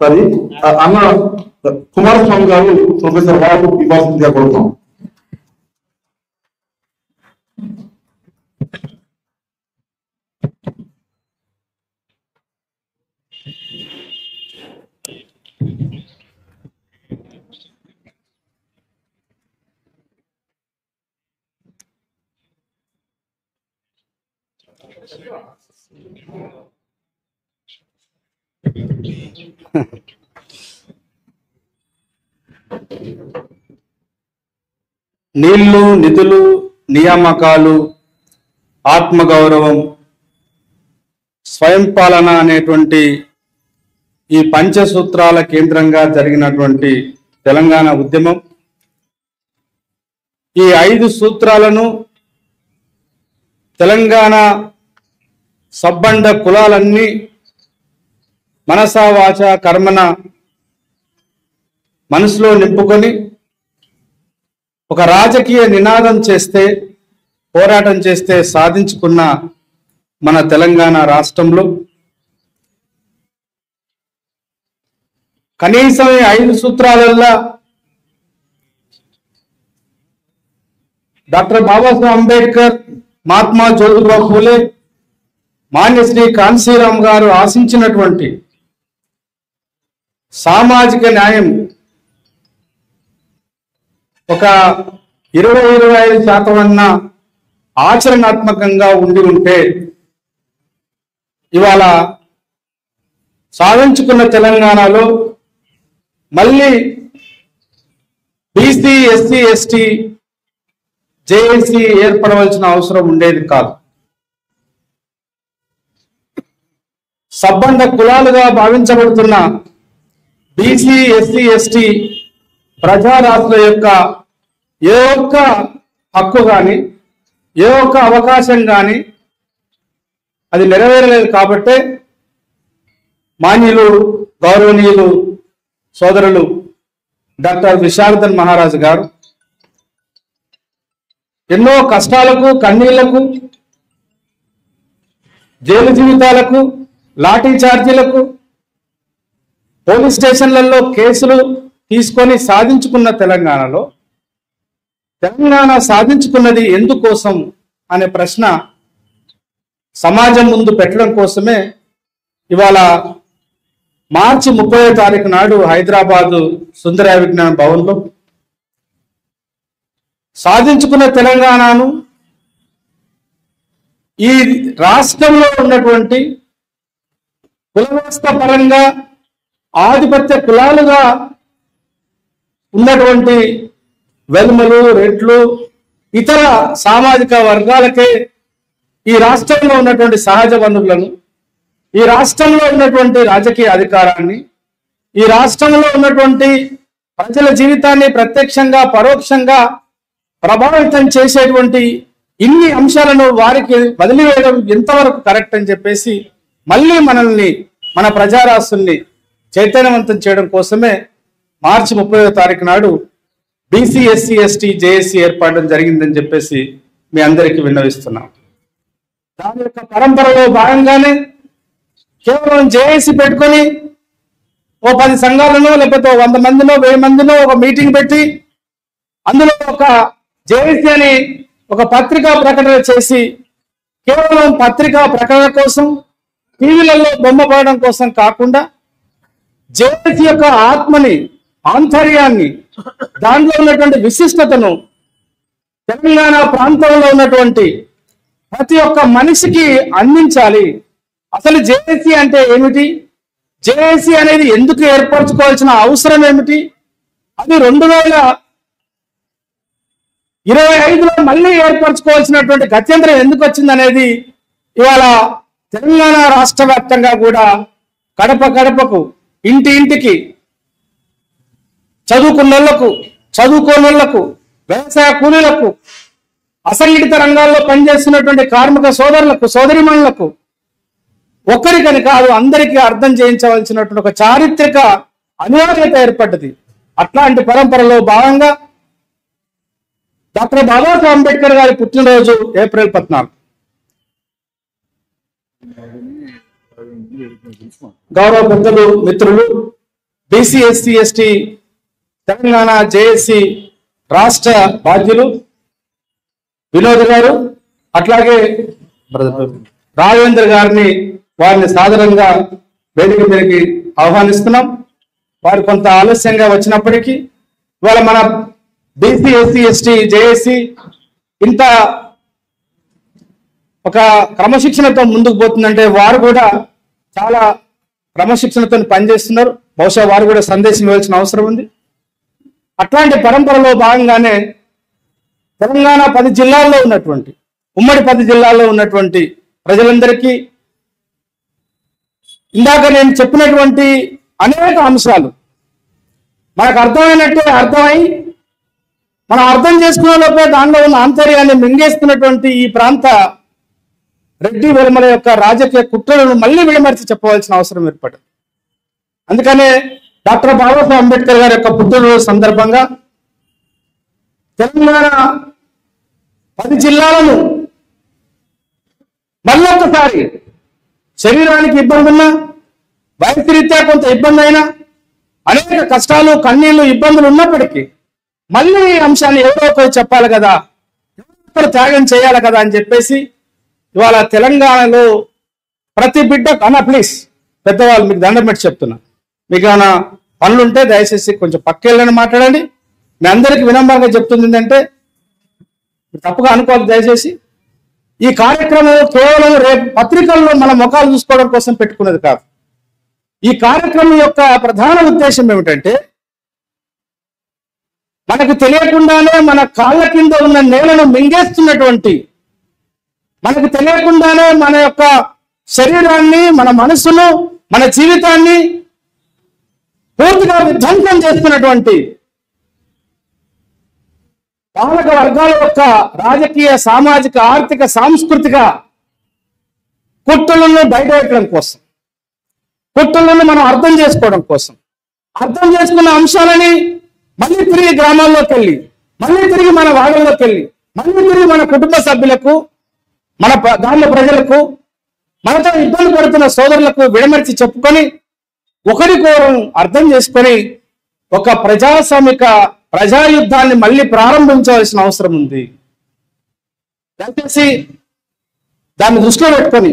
Sorry అన్న కుమారస్వామి గారు professor వారు ఇవ్వాల్సిందిగా కోరుతాం. నీళ్లు, నిధులు, నియామకాలు, ఆత్మగౌరవం, స్వయం పాలన అనేటువంటి ఈ పంచసూత్రాల కేంద్రంగా జరిగినటువంటి తెలంగాణ ఉద్యమం ఈ 5 సూత్రాలను తెలంగాణ సబ్బండ కులాలన్నీ మనసా వాచ కర్మన మనసులో నింపుకొని ఒక రాజకీయ నినాదం చేస్తే, పోరాటం చేస్తే సాధించుకున్న మన తెలంగాణ రాష్ట్రంలో కనీసం ఈ 5 సూత్రాలల్లో డాక్టర్ బాబాసాహెబ్ అంబేద్కర్, మహాత్మా జ్యోతిరావు ఫూలే, మాన్యశ్రీ కాన్సీరామ్ గారు ఆశించినటువంటి సామాజిక న్యాయం ఒక 20-25% అన్న ఆచరణాత్మకంగా ఉండి ఉంటే ఇవాళ సాధించుకున్న తెలంగాణలో మళ్ళీ బీసీ, ఎస్సీ, ఎస్టీ, జేఏసీ ఏర్పడవలసిన అవసరం ఉండేది కాదు. సబ్బండ కులాలుగా భావించబడుతున్న బీసీ, ఎస్సీ, ఎస్టీ ప్రజారాష్ట్ర యొక్క ఏ ఒక్క హక్కు కానీ, ఏ ఒక్క అవకాశం కానీ అది నెరవేరలేదు. కాబట్టే మాన్యులు, గౌరవనీయులు సోదరులు డాక్టర్ విశారదన్ మహారాజ్ గారు ఎన్నో కష్టాలకు, కన్నీళ్లకు, జైలు జీవితాలకు, లాఠీ చార్జీలకు, పోలీస్ స్టేషన్లలో కేసులు తీసుకొని సాధించుకున్న తెలంగాణలో తెలంగాణ సాధించుకున్నది ఎందుకోసం అనే ప్రశ్న సమాజం ముందు పెట్టడం కోసమే ఇవాళ మార్చి 30వ తారీఖు నాడు హైదరాబాదు సుందర విజ్ఞాన భవన్లో సాధించుకున్న తెలంగాణను ఈ రాష్ట్రంలో ఉన్నటువంటి కుల వ్యవస్థ పరంగా ఆధిపత్య కులాలుగా ఉన్నటువంటి వెల్మలు, రెడ్లు, ఇతర సామాజిక వర్గాలకే ఈ రాష్ట్రంలో ఉన్నటువంటి సహజ వనరులను, ఈ రాష్ట్రంలో ఉన్నటువంటి రాజకీయ అధికారాన్ని, ఈ రాష్ట్రంలో ఉన్నటువంటి ప్రజల జీవితాన్ని ప్రత్యక్షంగా, పరోక్షంగా ప్రభావితం చేసేటువంటి ఇన్ని అంశాలను వారికి వదిలివేయడం ఎంతవరకు కరెక్ట్ అని చెప్పేసి మళ్ళీ మనల్ని, మన ప్రజారాస్తుల్ని చైతన్యవంతం చేయడం కోసమే మార్చి 30వ తారీఖు నాడు బీసీ, ఎస్సీ, ఎస్టీ, జేఏసీ ఏర్పడడం జరిగిందని చెప్పేసి మీ అందరికీ విన్నవిస్తున్నాం. దాని యొక్క పరంపరలో భాగంగానే కేవలం జేఏసీ పెట్టుకొని ఓ 10 సంఘాలను లేకపోతే 100 మందినో 1000 మందినో ఒక మీటింగ్ పెట్టి అందులో ఒక జేఏసీ అని ఒక పత్రికా ప్రకటన చేసి కేవలం పత్రికా ప్రకటన కోసం, టీవీలలో బొమ్మ పడడం కోసం కాకుండా జేఏసీ యొక్క ఆత్మని, ఆంతర్యాన్ని, దాంట్లో ఉన్నటువంటి విశిష్టతను తెలంగాణ ప్రాంతంలో ఉన్నటువంటి ప్రతి ఒక్క మనిషికి అందించాలి. అసలు జేఏసీ అంటే ఏమిటి, జేఏసీ అనేది ఎందుకు ఏర్పరచుకోవాల్సిన అవసరం ఏమిటి, అది 2025లో మళ్ళీ ఏర్పరచుకోవాల్సినటువంటి గత్యంతరం ఎందుకు వచ్చింది అనేది ఇవాళ తెలంగాణ రాష్ట్ర వ్యాప్తంగా కూడా గడప గడపకు, ఇంటి ఇంటికి, చదువుకున్నోళ్లకు, చదువుకోనోళ్లకు, వ్యవసాయ కూలీలకు, అసంఘటిత రంగాల్లో పనిచేస్తున్నటువంటి కార్మిక సోదరులకు, సోదరిమణులకు ఒక్కరికని కాదు అందరికీ అర్థం చేయించవలసినటువంటి ఒక చారిత్రక అనివార్యత ఏర్పడ్డది. అట్లాంటి పరంపరలో భాగంగా డాక్టర్ బాబాసాహెబ్ అంబేద్కర్ గారి పుట్టినరోజు ఏప్రిల్ 14. గౌరవ పెద్దలు, మిత్రులు BC SC ST Telangana JAC రాష్ట్ర బాధ్యులు వినోద్ గారు, అట్లాగే రాజేంద్ర గారిని వారిని సాదరంగా వేదిక మీదకి ఆహ్వానిస్తున్నాం. వారు కొంత ఆలస్యంగా వచ్చినప్పటికీ ఇవాళ మన బీసీ ఎస్సీ ఎస్టీ జేఏసీ ఇంత ఒక క్రమశిక్షణతో ముందుకు పోతుందంటే వారు కూడా చాలా క్రమశిక్షణతో పనిచేస్తున్నారు. బహుశా వారు కూడా సందేశం ఇవ్వాల్సిన అవసరం ఉంది. అట్లాంటి పరంపరలో భాగంగానే తెలంగాణ 10 జిల్లాల్లో ఉన్నటువంటి ఉమ్మడి 10 జిల్లాల్లో ఉన్నటువంటి ప్రజలందరికీ ఇందాక నేను చెప్పినటువంటి అనేక అంశాలు మనకు అర్థమై మనం అర్థం చేసుకునే లోపే దానిలో ఉన్న ఆంతర్యాన్ని మింగేస్తున్నటువంటి ఈ ప్రాంత రెడ్డి వెలుమల యొక్క రాజకీయ కుట్రలను మళ్ళీ విడమర్చి చెప్పవలసిన అవసరం ఏర్పడింది. అందుకనే డాక్టర్ బాబాసాహెబ్ అంబేద్కర్ గారి యొక్క పుట్టినరోజు సందర్భంగా తెలంగాణ 10 జిల్లాలను మళ్ళొక్కసారి శరీరానికి ఇబ్బంది ఉన్నా, వయసు రీత్యా కొంత ఇబ్బంది అయినా, అనేక కష్టాలు కన్నీళ్లు ఇబ్బందులు ఉన్నప్పటికీ మళ్ళీ ఈ అంశాన్ని ఎవరో ఒకరు చెప్పాలి కదా, ఎవరో త్యాగం చేయాలి కదా అని చెప్పేసి ఇవాళ తెలంగాణలో ప్రతి బిడ్డ ప్లీజ్ పెద్దవాళ్ళు మీకు దండం పెట్టి చెప్తున్నా, మీకు ఏమైనా పనులుంటే దయచేసి కొంచెం పక్కెళ్ళని మాట్లాడండి. మీ అందరికీ వినమ్రంగా చెప్తుంది ఏంటంటే తప్పుగా అనుకోవాలి దయచేసి. ఈ కార్యక్రమం కేవలం రేపు పత్రికల్లో మన ముఖాలు చూసుకోవడం కోసం పెట్టుకున్నది కాదు. ఈ కార్యక్రమం యొక్క ప్రధాన ఉద్దేశం ఏమిటంటే మనకు తెలియకుండానే మన కాళ్ళ కింద ఉన్న నేలను మింగేస్తున్నటువంటి, మనకు తెలియకుండానే మన యొక్క శరీరాన్ని, మన మనసును, మన జీవితాన్ని పూర్తిగా విధ్వంసం చేస్తున్నటువంటి పాలక వర్గాల యొక్క రాజకీయ, సామాజిక, ఆర్థిక, సాంస్కృతిక కుట్రలను బయటపెట్టడం కోసం, కుట్రలను మనం అర్థం చేసుకోవడం కోసం, అర్థం చేసుకున్న అంశాలని మళ్ళీ తిరిగి గ్రామాల్లోకి వెళ్ళి, మళ్ళీ తిరిగి మన వాడల్లోకి వెళ్ళి, మళ్ళీ తిరిగి మన కుటుంబ సభ్యులకు, మన గ్రామ ప్రజలకు, మనతో ఇబ్బంది పడుతున్న సోదరులకు విడమర్చి చెప్పుకొని ఒకరికొకరు అర్థం చేసుకొని ఒక ప్రజాస్వామిక ప్రజాయుద్ధాన్ని మళ్ళీ ప్రారంభించవలసిన అవసరం ఉంది. దయచేసి దాన్ని దృష్టిలో పెట్టుకొని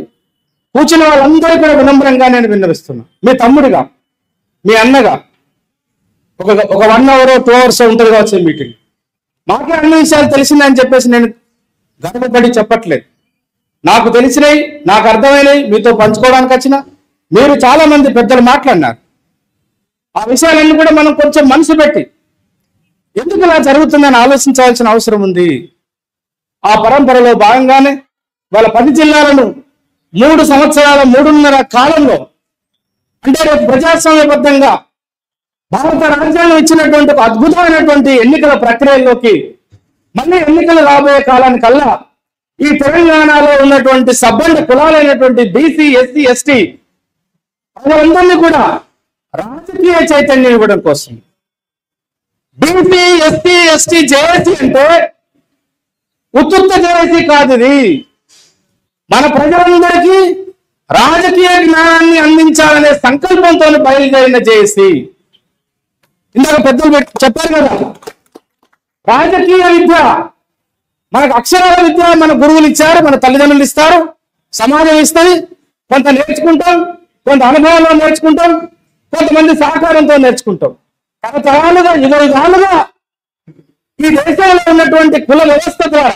కూర్చున్న వాళ్ళందరూ కూడా వినమ్రంగా నేను విన్నవిస్తున్నా. మీ తమ్ముడిగా, మీ అన్నగా ఒక 1 hour 2 hours ఉంటుంది కావచ్చు మీటింగ్. మాకే అన్ని విషయాలు తెలిసిందని చెప్పేసి నేను గర్వపడి చెప్పట్లేదు. నాకు తెలిసినవి, నాకు అర్థమైనవి మీతో పంచుకోవడానికి వచ్చిన మీరు చాలా మంది పెద్దలు మాట్లాడినారు. ఆ విషయాలన్నీ కూడా మనం కొంచెం మనసు పెట్టి ఎందుకు ఇలా జరుగుతుందని ఆలోచించాల్సిన అవసరం ఉంది. ఆ పరంపరలో భాగంగానే వాళ్ళ 10 జిల్లాలను 3 సంవత్సరాల 3.5 కాలంలో, అంటే రేపు ప్రజాస్వామ్యబద్ధంగా భారత రాజ్యాంగం ఇచ్చినటువంటి ఒక అద్భుతమైనటువంటి ఎన్నికల ప్రక్రియలోకి మళ్ళీ ఎన్నికలు రాబోయే కాలానికల్లా ఈ తెలంగాణలో ఉన్నటువంటి సబ్బండ కులాలైనటువంటి బీసీ, ఎస్సీ, ఎస్టీ ప్రజలందరినీ కూడా రాజకీయ చైతన్యం ఇవ్వడం కోసం బీసీ, ఎస్సీ, ఎస్టీ జేఏసీ అంటే ఉత్తుత్త జేఏసీ కాదు. ఇది మన ప్రజలందరికీ రాజకీయ జ్ఞానాన్ని అందించాలనే సంకల్పంతో బయలుదేరిన జేఏసీ. ఇందాక పెద్దలు చెప్పారు కదా, రాజకీయ విద్య మనకు అక్షరాల విద్య మన గురువులు ఇచ్చారు, మన తల్లిదండ్రులు ఇస్తారు, సమాజం ఇస్తుంది. కొంత నేర్చుకుంటాం, కొంత అనుభవంలో నేర్చుకుంటాం, కొంతమంది సహకారంతో నేర్చుకుంటాం. తరతరాలుగా, యుగాలుగా ఈ దేశంలో ఉన్నటువంటి కుల వ్యవస్థ ద్వారా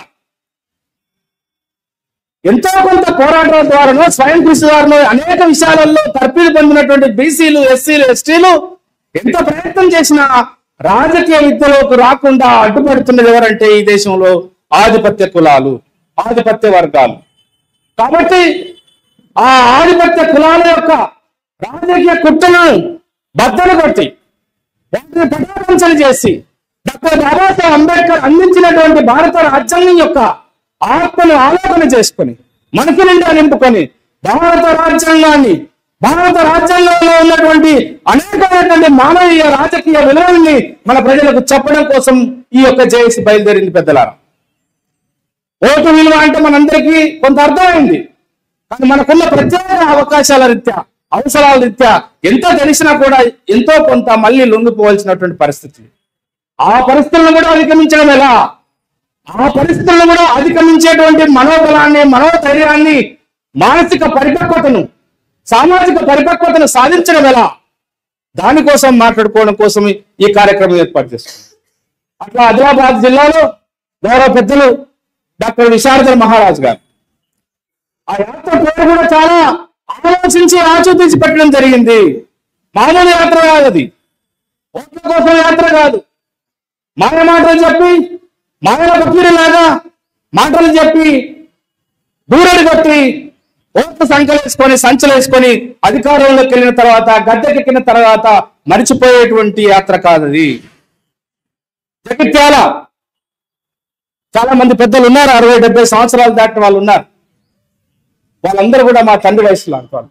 ఎంతో కొంత పోరాటాల ద్వారానో, స్వయం కృషి ద్వారానో అనేక విషయాలలో తర్ఫీదు పొందినటువంటి బీసీలు, ఎస్సీలు, ఎస్టీలు ఎంత ప్రయత్నం చేసినా రాజకీయ విద్యలోకి రాకుండా అడ్డుపడుతున్నది ఎవరంటే ఈ దేశంలో ఆధిపత్య కులాలు, ఆధిపత్య వర్గాలు. కాబట్టి ఆ ఆధిపత్య కులాల యొక్క రాజకీయ కుట్రను బద్దలు కొట్టి వాటిని పటాపంచలు చేసి డాక్టర్ బాబాసాహెబ్ అంబేద్కర్ అందించినటువంటి భారత రాజ్యాంగం యొక్క ఆత్మను ఆలోచన చేసుకొని మనసు నిండా నింపుకొని భారత రాజ్యాంగాన్ని, భారత రాజ్యాంగంలో ఉన్నటువంటి అనేకమైనటువంటి మానవీయ రాజకీయ విలువల్ని మన ప్రజలకు చెప్పడం కోసం ఈ యొక్క జేఏసీ బయలుదేరింది. పెద్దలారా, ఓటు విలువ అంటే మనందరికీ కొంత అర్థమైంది. కానీ మనకున్న ప్రత్యేక అవకాశాల రీత్యా అవసరాల రీత్యా ఎంతో తెలిసినా కూడా ఎంతో కొంత మళ్ళీ లొంగిపోవాల్సినటువంటి పరిస్థితి. ఆ పరిస్థితులను కూడా అధిగమించడం ఎలా? ఆ పరిస్థితులను కూడా అధిగమించేటువంటి మనోబలాన్ని, మనోధైర్యాన్ని, మానసిక పరిపక్వతను, సామాజిక పరిపక్వతను సాధించడం ఎలా? దానికోసం మాట్లాడుకోవడం కోసం ఈ కార్యక్రమం ఏర్పాటు చేస్తుంది. అట్లా ఆదిలాబాద్ జిల్లాలో గౌరవ పెద్దలు డాక్టర్ విశారద మహారాజ్ గారు ఆ యాత్ర పేరు కూడా చాలా ఆలోచించి ఆచూపించి పెట్టడం జరిగింది. మామూలు యాత్ర కాదు అది, ఓట్ల కోసం యాత్ర కాదు. మాయ మాటలు చెప్పి, మాయల బకీరులాగా మాటలు చెప్పి, దూరడి కొట్టి, ఓట్ల సంఖ్యలేసుకొని సంచలేసుకొని అధికారంలోకి వెళ్ళిన తర్వాత, గద్దెకెక్కిన తర్వాత మరిచిపోయేటువంటి యాత్ర కాదది. జగిత్యాల చాలా మంది పెద్దలు ఉన్నారు, 60-70 సంవత్సరాలు దాటిన వాళ్ళు ఉన్నారు. వాళ్ళందరూ కూడా మా తండ్రి వయసులో అంటారు.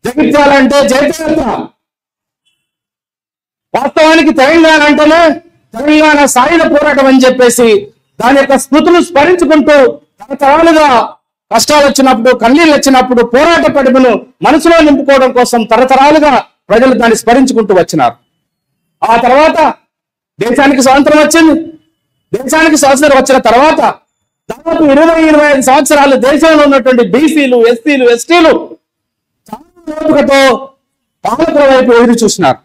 జగిత్యాల అంటే జయత్యాత్ర. వాస్తవానికి తెలంగాణ అంటేనే తెలంగాణ సాయుధ పోరాటం అని చెప్పేసి దాని యొక్క స్మృతులు స్మరించుకుంటూ తరతరాలుగా కష్టాలు వచ్చినప్పుడు, కన్నీళ్ళు వచ్చినప్పుడు పోరాట పడిమను మనసులో నింపుకోవడం కోసం తరతరాలుగా ప్రజలు దాన్ని స్మరించుకుంటూ వచ్చినారు. ఆ తర్వాత దేశానికి స్వాతంత్రం వచ్చింది. దేశానికి స్వాతంత్రం వచ్చిన తర్వాత దాదాపు 20-25 సంవత్సరాలు దేశంలో ఉన్నటువంటి బీసీలు, ఎస్సీలు, ఎస్టీలు చాలా ఓపికతో పాలకుల వైపు ఎదురు చూసినారు.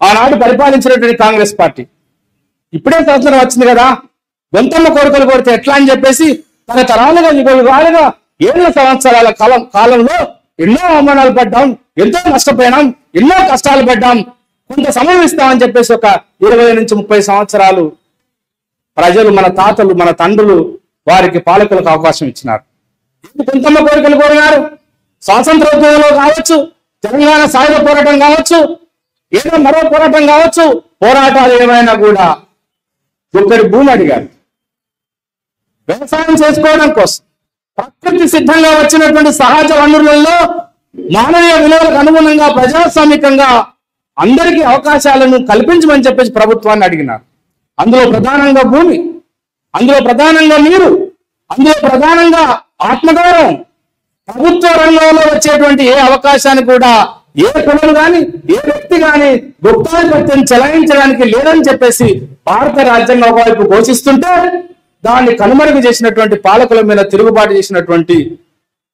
ఆనాడు పరిపాలించినటువంటి కాంగ్రెస్ పార్టీ ఇప్పుడే స్వాతంత్రం వచ్చింది కదా, గొంతమ్మ కోరికలు కొడితే ఎట్లా అని చెప్పేసి తరతరాలుగా యుగాలుగా 7 సంవత్సరాల కాలంలో ఎన్నో అవమానాలు పడ్డాం, ఎంతో నష్టపోయినాం, ఎన్నో కష్టాలు పడ్డాం, కొంత సమయం ఇస్తామని చెప్పేసి ఒక 20-30 సంవత్సరాలు ప్రజలు, మన తాతలు, మన తండ్రులు వారికి పాలకులకు అవకాశం ఇచ్చినారు. కొంతమ్మ కోరికలు కోరినారు. స్వాతంత్రోద్యమంలో కావచ్చు, తెలంగాణ సాయుధ పోరాటం కావచ్చు, ఏదో మరో పోరాటం కావచ్చు, పోరాటాలు ఏమైనా కూడా ఒక్కడి భూమి అడిగారు. వ్యవసాయం చేసుకోవడం కోసం ప్రకృతి సిద్ధంగా వచ్చినటువంటి సహజ వనరులలో మానవీయ విలువలకు అనుగుణంగా ప్రజాస్వామికంగా అందరికీ అవకాశాలను కల్పించమని చెప్పేసి ప్రభుత్వాన్ని అడిగినారు. అందులో ప్రధానంగా భూమి, అందులో ప్రధానంగా నీరు, అందులో ప్రధానంగా ఆత్మగౌరవం. ప్రభుత్వ రంగంలో వచ్చేటువంటి ఏ అవకాశాన్ని కూడా ఏ కులం కానీ ఏ వ్యక్తి కానీ గుప్తాధిపత్యం చెలాయించడానికి లేదని చెప్పేసి భారత రాజ్యాంగం ఒకవైపు ఘోషిస్తుంటే దాన్ని కనుమరుగు చేసినటువంటి పాలకుల మీద తిరుగుబాటు చేసినటువంటి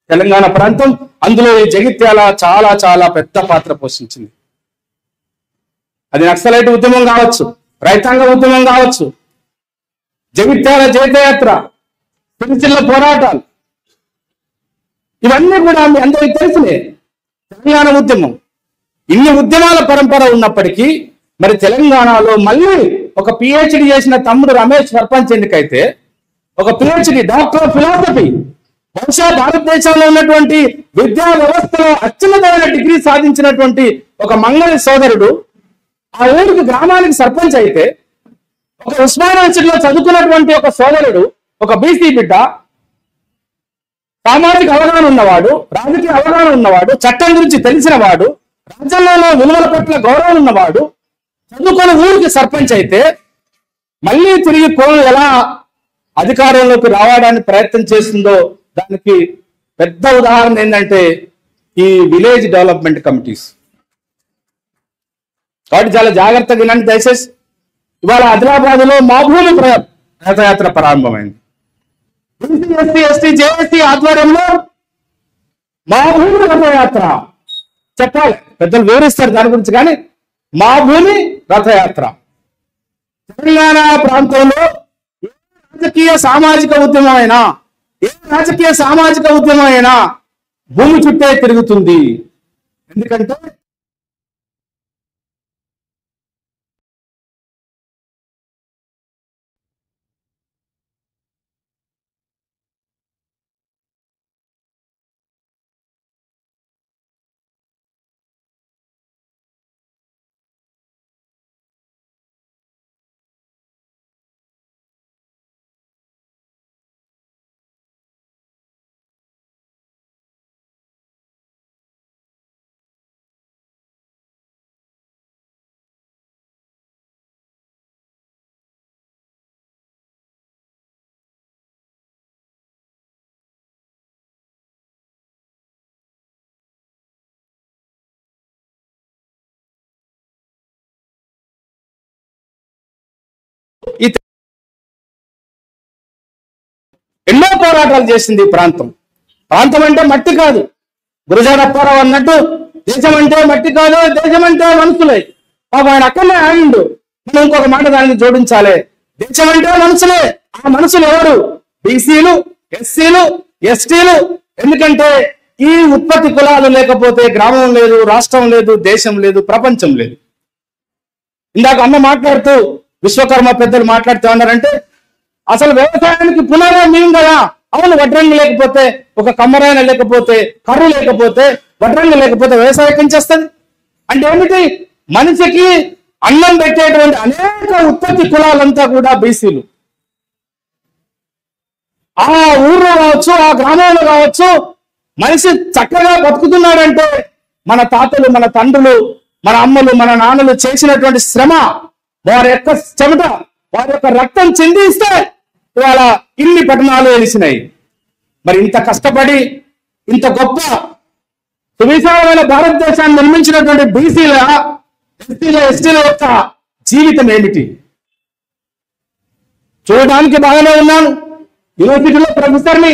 తెలంగాణ ప్రాంతం, అందులో ఈ జగిత్యాల చాలా చాలా పెద్ద పాత్ర పోషించింది. అది నక్సలైట్ ఉద్యమం కావచ్చు, రైతాంగ ఉద్యమం కావచ్చు, జగిత్యాల జైత్యయాత్ర, సిరిసిల్ల పోరాటాలు, ఇవన్నీ కూడా మీ అందరికీ తెలిసినే. తెలంగాణ ఉద్యమం, ఇన్ని ఉద్యమాల పరంపర ఉన్నప్పటికీ మరి తెలంగాణలో మళ్ళీ ఒక పిహెచ్డి చేసిన తమ్ముడు రమేష్ సర్పంచ్ ఎన్నికైతే, ఒక పిహెచ్డి డాక్టర్ ఆఫ్ ఫిలాసఫీ, బహుశా భారతదేశంలో ఉన్నటువంటి విద్యా వ్యవస్థలో అత్యున్నతమైన డిగ్రీ సాధించినటువంటి ఒక మంగళి సోదరుడు ఆ ఊరికి గ్రామానికి సర్పంచ్ అయితే, ఒక ఉస్మానియా యూనివర్సిటీలో చదువుకున్నటువంటి ఒక సోదరుడు, ఒక బీసీ బిడ్డ, సామాజిక అవగాహన ఉన్నవాడు, రాజకీయ అవగాహన ఉన్నవాడు, చట్టం గురించి తెలిసిన వాడు, రాజ్యాంగంలో విలువల పట్ల గౌరవం ఉన్నవాడు చదువుకొని ఊరికి సర్పంచ్ అయితే మళ్ళీ తిరిగి కోణం ఎలా అధికారంలోకి రావడానికి ప్రయత్నం చేస్తుందో దానికి పెద్ద ఉదాహరణ ఏంటంటే ఈ విలేజ్ డెవలప్మెంట్ కమిటీస్. కాబట్టి చాలా జాగ్రత్తగా వినండి దయచేసి. ఇవాళ ఆదిలాబాద్లో మా భూమి రథయాత్ర ప్రారంభమైంది. బీసీ, ఎస్సీ, ఎస్టీ, జేఎస్సీ ఆధ్వర్యంలో మా భూమి రథయాత్ర. చెప్పాలి, పెద్దలు వివరిస్తారు దాని గురించి, కానీ మా భూమి రథయాత్ర తెలంగాణ ప్రాంతంలో ఏ రాజకీయ సామాజిక ఉద్యమం అయినా భూమి చుట్టే తిరుగుతుంది. ఎందుకంటే పోరాటాలు చేసింది ఈ ప్రాంతం. ప్రాంతం అంటే మట్టి కాదు. గురజాడ అప్పారావు అన్నట్టు దేశం అంటే మట్టి కాదు, దేశం అంటే మనుషులే. పాపం ఆయన అక్కడనే ఆగిండు. మనం ఇంకొక మాట దానికి జోడించాలి. దేశం అంటే మనుషులే. ఆ మనుషులు ఎవరు? బీసీలు, ఎస్సీలు, ఎస్టీలు. ఎందుకంటే ఈ ఉత్పత్తి కులాలు లేకపోతే గ్రామం లేదు, రాష్ట్రం లేదు, దేశం లేదు, ప్రపంచం లేదు. ఇందాక అన్న మాట్లాడుతూ విశ్వకర్మ పెద్దలు మాట్లాడుతూ ఉన్నారంటే అసలు వ్యవసాయానికి పునాది మేము కదా. అవును, వడ్రంగి లేకపోతే, ఒక కమ్మరాయన లేకపోతే, కర్రు లేకపోతే, వడ్రంగి లేకపోతే వ్యవసాయం ఏం చేస్తుంది అంటే ఏమిటి? మనిషికి అన్నం పెట్టేటువంటి అనేక ఉత్పత్తి కులాలంతా కూడా బీసీలు. ఆ ఊర్లో కావచ్చు, ఆ గ్రామంలో కావచ్చు, మనిషి చక్కగా బతుకుతున్నాడంటే మన తాతలు, మన తండ్రులు, మన అమ్మలు, మన నాన్నలు చేసినటువంటి శ్రమ, వారి యొక్క చెమట, వారి యొక్క రక్తం చిందిస్తే ఇవాళ ఇన్ని పట్టణాలు వెలిసినాయి. మరి ఇంత కష్టపడి ఇంత గొప్ప సువిశాలమైన భారతదేశాన్ని నిర్మించినటువంటి బీసీల, ఎస్సీల, ఎస్టీల యొక్క జీవితం ఏమిటి? చూడడానికి బాగానే ఉన్నాను. యూనివర్సిటీలో ప్రొఫెసర్ని,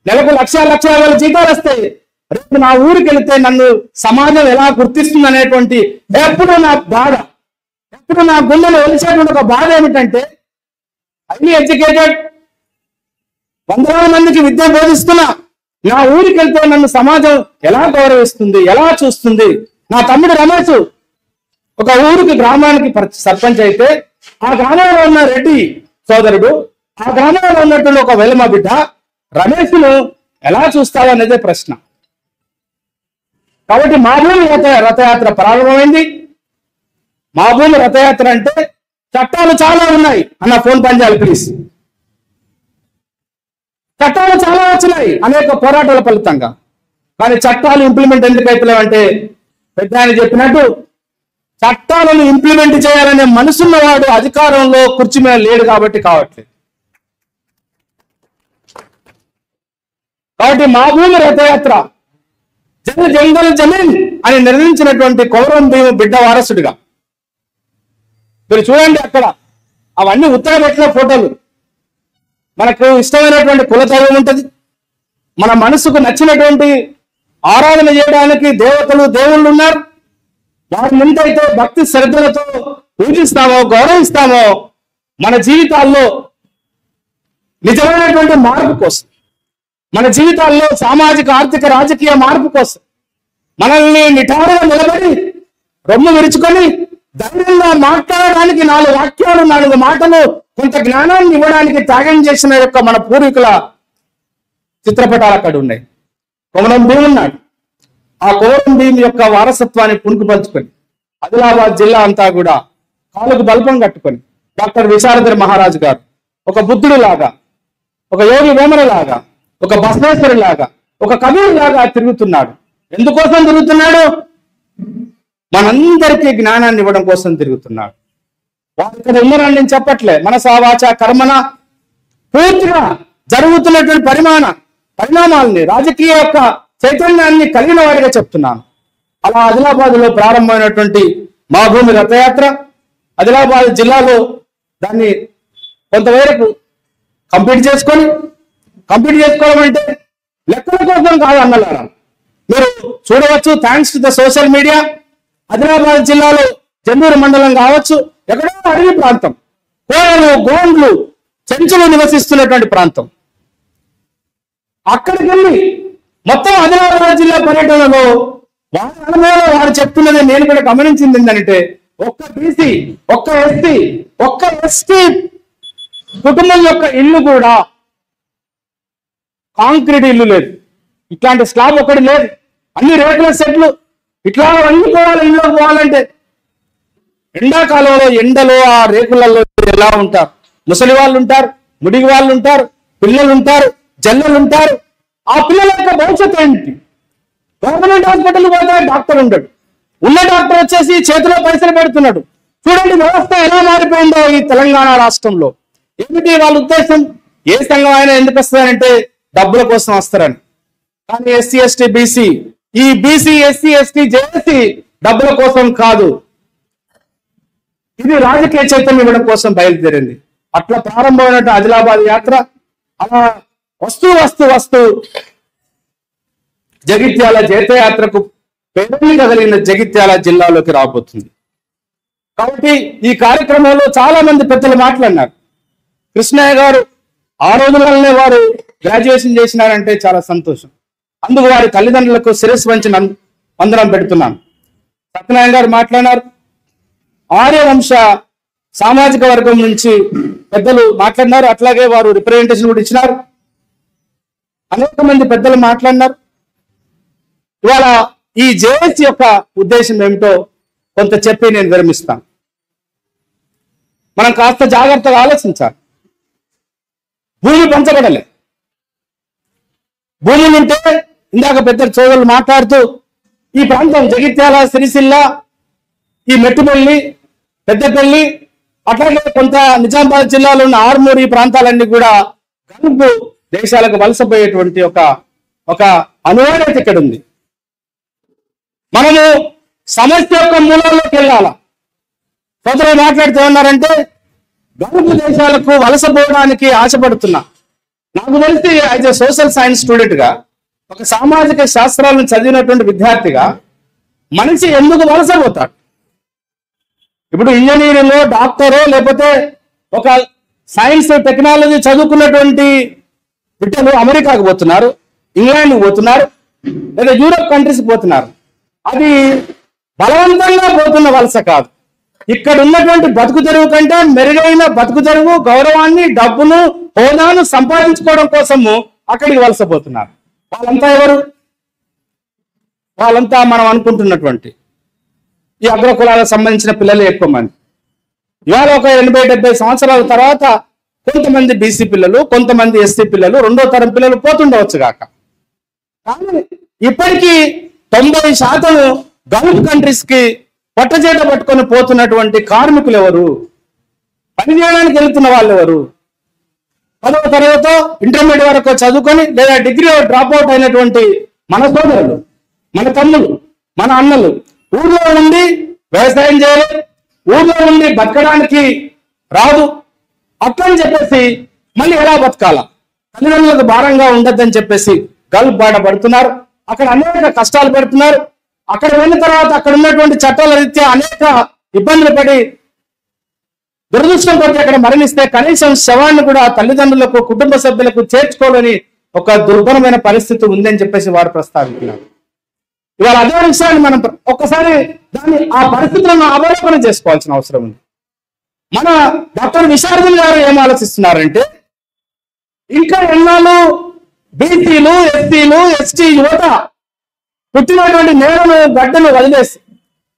నెలకు 1,00,000 జీతాలు వస్తాయి. రేపు నా ఊరికి వెళితే నన్ను సమాజం ఎలా గుర్తిస్తుంది అనేటువంటి ఎప్పుడు నా బాధ, ఎప్పుడు నా గుండెలో వెలిసేటువంటి ఒక బాధ ఏమిటంటే, హైలీ ఎడ్యుకేటెడ్, వందల మందికి విద్య బోధిస్తున్నా, నా ఊరికి వెళ్తే నన్ను సమాజం ఎలా గౌరవిస్తుంది, ఎలా చూస్తుంది? నా తమ్ముడు రమేష్ ఒక ఊరికి, గ్రామానికి సర్పంచ్ అయితే, ఆ గ్రామంలో ఉన్న రెడ్డి సోదరుడు, ఆ గ్రామంలో ఉన్నటువంటి ఒక వెలమ బిడ్డ రమేష్ను ఎలా చూస్తావు అనేదే ప్రశ్న. కాబట్టి మా భూమి రథయాత్ర ప్రారంభమైంది. మా భూమి రథయాత్ర అంటే చట్టాలు చాలా ఉన్నాయి అన్న. ఫోన్ పని చేయాలి ప్లీజ్. చట్టాలు చాలా వచ్చినాయి అనేక పోరాటాల ఫలితంగా. కానీ చట్టాలు ఇంప్లిమెంట్ ఎందుకు అవుతలేవంటే, పెద్ద ఆయన చెప్పినట్టు చట్టాలను ఇంప్లిమెంట్ చేయాలనే మనసున్నవాడు అధికారంలో కుర్చీ మీద లేడు కాబట్టి కావట్లేదు. కాబట్టి మా భూమి రథయాత్ర జంగల్ జమీన్ అని నిర్ణయించినటువంటి కౌరం భీము బిడ్డ వారసుడిగా మీరు చూడండి. అక్కడ అవన్నీ ఉత్తరపెట్టిన ఫోటోలు. మనకు ఇష్టమైనటువంటి కులదైవం ఉంటుంది, మన మనసుకు నచ్చినటువంటి ఆరాధన చేయడానికి దేవతలు, దేవుళ్ళు ఉన్నారు. వాటిని ఎంతైతే భక్తి శ్రద్ధలతో పూజిస్తామో, గౌరవిస్తామో, మన జీవితాల్లో నిజమైనటువంటి మార్పు కోసం, మన జీవితాల్లో సామాజిక, ఆర్థిక, రాజకీయ మార్పు కోసం మనల్ని నిటారుగా నిలబడి రొమ్ము విరుచుకొని ధైర్యంగా మాట్లాడడానికి 4 వాక్యాలు, 4 మాటలు, కొంత జ్ఞానాన్ని ఇవ్వడానికి త్యాగం చేసిన యొక్క మన పూర్వీకుల చిత్రపటాలు అక్కడ ఉన్నాయి. కొమరం భీం ఉన్నాడు. ఆ కొమరం భీం యొక్క వారసత్వాన్ని పుణుకుపరుచుకొని ఆదిలాబాద్ జిల్లా అంతా కూడా కాలుకు బల్పం కట్టుకొని డాక్టర్ విశారదరి మహారాజు గారు ఒక బుద్ధుడు లాగా, ఒక యోగి వేమన లాగా, ఒక బసవేశ్వరి లాగా, ఒక కబీర్ లాగా తిరుగుతున్నాడు. ఎందుకోసం తిరుగుతున్నాడు? మనందరికీ జ్ఞానాన్ని ఇవ్వడం కోసం తిరుగుతున్నాడు. వారు ఇక్కడ ఉన్నారని నేను చెప్పట్లే. మనసా వాచ కర్మన పూర్తిగా జరుగుతున్నటువంటి పరిణామాలని, రాజకీయ యొక్క చైతన్యాన్ని కలిగిన వాడిగా చెప్తున్నాను. అలా ఆదిలాబాద్ లో ప్రారంభమైనటువంటి మా భూమి రథయాత్ర ఆదిలాబాద్ జిల్లాలో దాన్ని కొంతవరకు కంప్లీట్ చేసుకోవడం అంటే లెక్కల కోసం కాదు అన్నలారా. మీరు చూడవచ్చు, thanks to the social media, Adilabad జిల్లాలో చెన్నూరు మండలం కావచ్చు, ఎక్కడో అడవి ప్రాంతం, కోయలు, గోండ్లు, చెంచులు నివసిస్తున్నటువంటి ప్రాంతం. అక్కడికి వెళ్ళి మొత్తం ఆదిలాబాద్ జిల్లా పర్యటనలో వారి అనుభవంలో వారు చెప్తున్నది నేను కూడా గమనించింది ఏంటంటే, ఒక్క బీసీ, ఒక్క ఎస్సీ, ఒక్క ఎస్టీ కుటుంబం యొక్క ఇల్లు కూడా కాంక్రీట్ ఇల్లు లేదు. ఇట్లాంటి స్లాబ్ ఒకటి లేదు. అన్ని రేకుల సెట్లు. ఇట్లా అన్ని పోవాలి, ఇంట్లోకి పోవాలంటే ఎండాకాలంలో ఎండలో ఆ రేకులలో ఎలా ఉంటారు? ముసలి వాళ్ళు ఉంటారు, ముడిగి వాళ్ళు ఉంటారు, పిల్లలు ఉంటారు, జల్లలు ఉంటారు. ఆ పిల్లల యొక్క భవిష్యత్తు ఏంటి? గవర్నమెంట్ హాస్పిటల్ పోతే డాక్టర్ ఉండడు, ఉన్న డాక్టర్ వచ్చేసి చేతిలో పైసలు పెడుతున్నాడు. చూడండి వ్యవస్థ ఎలా మారిపోయిందో ఈ తెలంగాణ రాష్ట్రంలో. ఏమిటి వాళ్ళ ఉద్దేశం? ఏ సంఘం అయినా ఎందుకు వస్తారంటే డబ్బుల కోసం వస్తారని. కానీ ఎస్సీ, ఎస్టీ, బీసీ, ఈ బీసీ, ఎస్సీ, ఎస్టీ, జేఏసీ డబ్బుల కోసం కాదు, ఇది రాజకీయ చైతన్యం ఇవ్వడం కోసం బయలుదేరింది. అట్లా ప్రారంభమైనట్టు ఆదిలాబాద్ యాత్ర అలా వస్తూ వస్తూ వస్తూ జగిత్యాల జైత్రయాత్రకు పేరు కదిలిన జగిత్యాల జిల్లాలోకి రాబోతుంది. కాబట్టి ఈ కార్యక్రమంలో చాలా మంది పెద్దలు మాట్లాడినారు. కృష్ణయ్య గారు ఆ రోజులనే వారు గ్రాడ్యుయేషన్ చేసినారంటే చాలా సంతోషం. అందుకు వారి తల్లిదండ్రులకు శిరస్సు వంచి వందనం పెడుతున్నాను. సత్యనారాయణ గారు మాట్లాడినారు. ఆర్యవంశ సామాజిక వర్గం నుంచి పెద్దలు మాట్లాడినారు. అట్లాగే వారు రిప్రజెంటేషన్ కూడా ఇచ్చినారు. అనేక మంది పెద్దలు మాట్లాడినారు. ఇవాళ ఈ జేఏసీ యొక్క ఉద్దేశం ఏమిటో కొంత చెప్పి నేను విరమిస్తాను. మనం కాస్త జాగ్రత్తగా ఆలోచించాలి. భూమి పంచబడలే. భూములు ఉంటే ఇందాక పెద్ద సోదరులు మాట్లాడుతూ ఈ ప్రాంతం జగిత్యాల, సిరిసిల్ల, ఈ మెట్టుపల్లి, పెద్దపల్లి, అట్లాగే కొంత నిజామాబాద్ జిల్లాలో ఉన్న ఆర్మూరు, ఈ ప్రాంతాలన్నీ కూడా గల్ఫ్ దేశాలకు వలసపోయేటువంటి ఒక అనివార్యత ఇక్కడ ఉంది. మనము సమస్య యొక్క మూలాల్లోకి వెళ్ళాలా. సోదరులు మాట్లాడుతూ ఉన్నారంటే గల్ఫ్ దేశాలకు వలసపోవడానికి ఆశపడుతున్నా. నాకు తెలిసి as a social science student గా, ఒక సామాజిక శాస్త్రాలను చదివినటువంటి విద్యార్థిగా మనిషి ఎందుకు వలసపోతాడు? ఇప్పుడు ఇంజనీరింగ్, డాక్టరో, లేకపోతే ఒక సైన్స్ టెక్నాలజీ చదువుకున్నటువంటి బిడ్డలు అమెరికాకు పోతున్నారు, ఇంగ్లాండ్కి పోతున్నారు, లేదా యూరోప్ కంట్రీస్కి పోతున్నారు. అది బలవంతంగా పోతున్న వలస కాదు. ఇక్కడ ఉన్నటువంటి బతుకు తెరువు కంటే మెరుగైన బతుకు తెరువు, గౌరవాన్ని, డబ్బును, హోదాను సంపాదించుకోవడం కోసము అక్కడికి వలసపోతున్నారు. వాళ్ళంతా ఎవరు? వాళ్ళంతా మనం అనుకుంటున్నటువంటి ఈ అగ్రకులాలకు సంబంధించిన పిల్లలు ఎక్కువ మంది. ఇవాళ ఒక 80-70 సంవత్సరాల తర్వాత కొంతమంది బీసీ పిల్లలు, కొంతమంది ఎస్సీ పిల్లలు, రెండో తరం పిల్లలు పోతుండవచ్చు కాక. కానీ ఇప్పటికీ 90% గల్ఫ్ కంట్రీస్ కి పట్టచేట పట్టుకొని పోతున్నటువంటి కార్మికులు ఎవరు? పని చేయడానికి వెళ్తున్న వాళ్ళు ఎవరు? 10వ తరగతో ఇంటర్మీడియట్ వరకు చదువుకొని లేదా డిగ్రీ డ్రాప్ అవుట్ అయినటువంటి మన సోదరులు, మన తమ్ములు, మన అన్నలు ఊర్లో ఉండి వ్యవసాయం చేయాలి, ఊర్లో ఉండి బతకడానికి రాదు. అట్లని చెప్పేసి మళ్ళీ ఎలా బతకాలా? తల్లిదండ్రులకు భారంగా ఉండద్దని చెప్పేసి గల్ఫ్ బాట పడుతున్నారు. అక్కడ అనేక కష్టాలు పెడుతున్నారు. అక్కడ వెళ్ళిన తర్వాత అక్కడ ఉన్నటువంటి చట్టాల రీత్యా అనేక ఇబ్బందులు పడి దురదృష్టం కొద్ది అక్కడ మరణిస్తే కనీసం శవాన్ని కూడా తల్లిదండ్రులకు, కుటుంబ సభ్యులకు చేర్చుకోవాలని ఒక దుర్భరమైన పరిస్థితి ఉందని చెప్పేసి వారు ప్రస్తావించారు. ఇవాళ అదే విషయాన్ని మనం ఒక్కసారి ఆ పరిస్థితులను అవలోకన చేసుకోవాల్సిన అవసరం ఉంది. మన డాక్టర్ విశారదన్ గారు ఏం ఆలోచిస్తున్నారంటే, ఇంకా ఎన్నాళ్ళు బీసీలు, ఎస్సీలు, ఎస్టీ యువత పుట్టినటువంటి నేలను, గడ్డను వదిలేసి,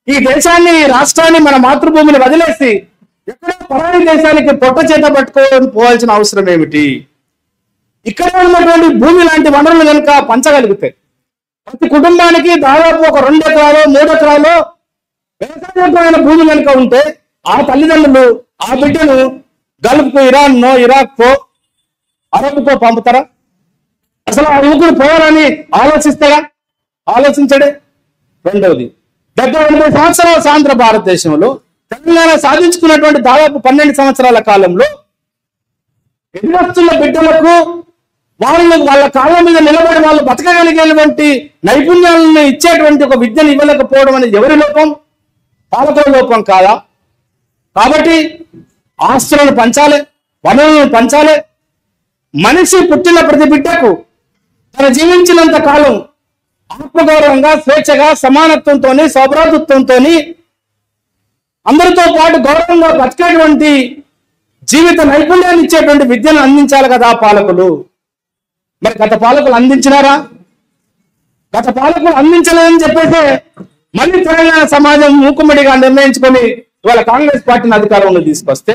ఈ దేశాన్ని, రాష్ట్రాన్ని, మన మాతృభూమిని వదిలేసి ఎక్కడో పరాయి దేశానికి పొట్ట చేత పట్టుకోవడం పోవాల్సిన అవసరం ఏమిటి? ఇక్కడే ఉన్నటువంటి భూమి లాంటి వనరులు కనుక పంచగలిగితే ప్రతి కుటుంబానికి దాదాపు ఒక 2 ఎకరాలు, 3 ఎకరాలు వ్యవసాయమైన భూమి కనుక ఉంటే ఆ తల్లిదండ్రులు ఆ బిడ్డను గల్ఫ్కు, ఇరాన్నో, ఇరాక్కో, అరబ్కో పంపుతారా? అసలు ఆ యువకుడు పోవాలని ఆలోచిస్తారా? ఆలోచించడే. రెండవది, 70-80 సంవత్సరాల స్వాతంత్ర భారతదేశంలో తెలంగాణ సాధించుకున్నటువంటి దాదాపు 12 సంవత్సరాల కాలంలో ఎదురొస్తున్న బిడ్డలకు వాళ్ళ కాళ్ళ మీద నిలబడి వాళ్ళు బతకగలిగేటువంటి నైపుణ్యాలను ఇచ్చేటువంటి ఒక విద్యను ఇవ్వలేకపోవడం అనేది ఎవరి లోపం? పాలకుల లోపం కాదా? కాబట్టి ఆస్తులను పంచాలి, వనరులను పంచాలి. మనిషి పుట్టిన ప్రతి బిడ్డకు తన జీవించినంత కాలం ఆత్మగౌరవంగా, స్వేచ్ఛగా, సమానత్వంతో, సౌభ్రాతృత్వంతో అందరితో పాటు గౌరవంగా బతికేటువంటి జీవిత నైపుణ్యాన్ని ఇచ్చేటువంటి విద్యను అందించాలి కదా పాలకులు. మరి గత పాలకులు అందించినారా? గత పాలకులు అందించలేదని చెప్పేసి మళ్ళీ తెలంగాణ సమాజం మూకుమ్మడిగా నిర్ణయించుకొని ఇవాళ కాంగ్రెస్ పార్టీని అధికారంలో తీసుకొస్తే,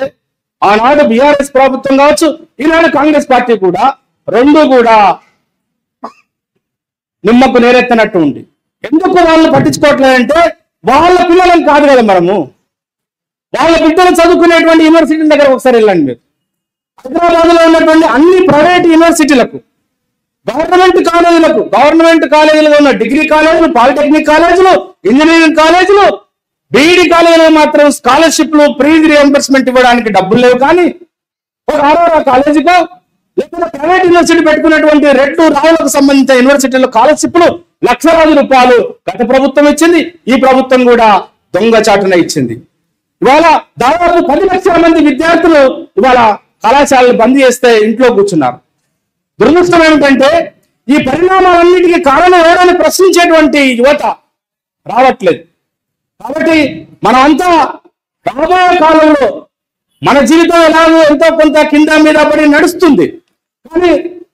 ఆనాడు బీఆర్ఎస్ ప్రభుత్వం కావచ్చు, ఈనాడు కాంగ్రెస్ పార్టీ కూడా, రెండు కూడా నిమ్మకు నేరెత్తనట్టు ఉంది. ఎందుకు వాళ్ళు పట్టించుకోవట్లేదంటే వాళ్ళ పిల్లలను కాదు కదా మనము. వాళ్ళ బిడ్డలు చదువుకునేటువంటి యూనివర్సిటీల దగ్గర ఒకసారి వెళ్ళండి మీరు. హైదరాబాద్ లో ఉన్నటువంటి అన్ని ప్రైవేట్ యూనివర్సిటీలకు, గవర్నమెంట్ కాలేజీలో ఉన్న డిగ్రీ కాలేజీలు, పాలిటెక్నిక్ కాలేజీలు, ఇంజనీరింగ్ కాలేజీలు, బీఈడి కాలేజీలో మాత్రం స్కాలర్షిప్లు, ప్రీ రియంబర్స్మెంట్ ఇవ్వడానికి డబ్బులు లేవు. కానీ ఒక ఆరోరా కాలేజీకో లేకపోతే ప్రైవేట్ యూనివర్సిటీ పెట్టుకున్నటువంటి రెడ్లు రావులకు సంబంధించిన యూనివర్సిటీలో స్కాలర్షిప్లు లక్షలాది రూపాయలు గత ప్రభుత్వం ఇచ్చింది, ఈ ప్రభుత్వం కూడా దొంగచాటున ఇచ్చింది. ఇవాళ దాదాపు 10 లక్షల మంది విద్యార్థులు ఇవాళ కళాశాలలు బంద్ చేస్తే ఇంట్లో కూర్చున్నారు. దురదృష్టం ఏమిటంటే ఈ పరిణామాలన్నిటికీ కారణం ఎవరని ప్రశ్నించేటువంటి యువత రావట్లేదు. కాబట్టి మనమంతా రాబోయే కాలంలో మన జీవితం ఎలాగో ఎంతో కొంత కింద మీద పడి నడుస్తుంది. కానీ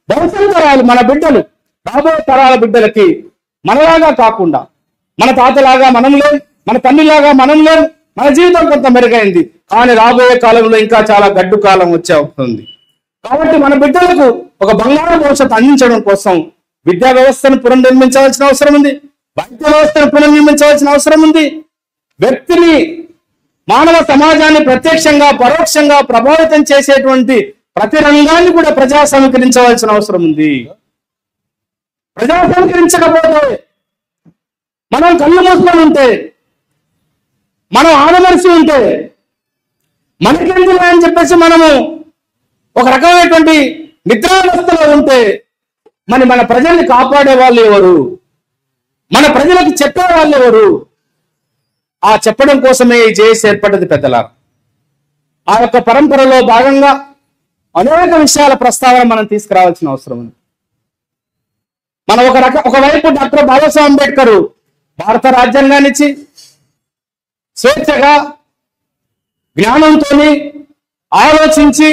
భవిష్యత్ తరాలు మన బిడ్డలు, రాబోయే తరాల బిడ్డలకి మనలాగా కాకుండా, మన తాతలాగా మనం లేం, మన తల్లిలాగా మనం లేం, మన జీవితం కొంత మెరుగైంది, కానీ రాబోయే కాలంలో ఇంకా చాలా గడ్డు కాలం వచ్చే అవుతుంది. కాబట్టి మన బిడ్డలకు ఒక బంగారు భవిష్యత్తు అందించడం కోసం విద్యా వ్యవస్థను పునర్నిర్మించవలసిన అవసరం ఉంది, వైద్య వ్యవస్థను పునర్నిర్మించవలసిన అవసరం ఉంది. వ్యక్తిని, మానవ సమాజాన్ని ప్రత్యక్షంగా పరోక్షంగా ప్రభావితం చేసేటువంటి ప్రతి రంగాన్ని కూడా ప్రజా సమీకరించవలసిన అవసరం ఉంది. ప్రజా సమీకరించకపోతే, మనం కళ్ళు మూసుకొని ఉంటే, మనం ఆడమరిచి ఉంటే, మనకేంటి అని చెప్పేసి మనము ఒక రకమైనటువంటి నిద్రావస్థలో ఉంటే మరి మన ప్రజల్ని కాపాడే వాళ్ళు ఎవరు? మన ప్రజలకు చెప్పే వాళ్ళు ఎవరు? ఆ చెప్పడం కోసమే ఈ జేఏసీ ఏర్పడ్డది పెద్దలారా. ఆ యొక్క పరంపరలో భాగంగా అనేక విషయాల ప్రస్తావన మనం తీసుకురావాల్సిన అవసరం ఉంది. మనం ఒకవైపు డాక్టర్ బాబాసాహెబ్ అంబేద్కర్ భారత రాజ్యాంగాన్ని ఇచ్చి స్వేచ్ఛగా జ్ఞానంతో ఆలోచించి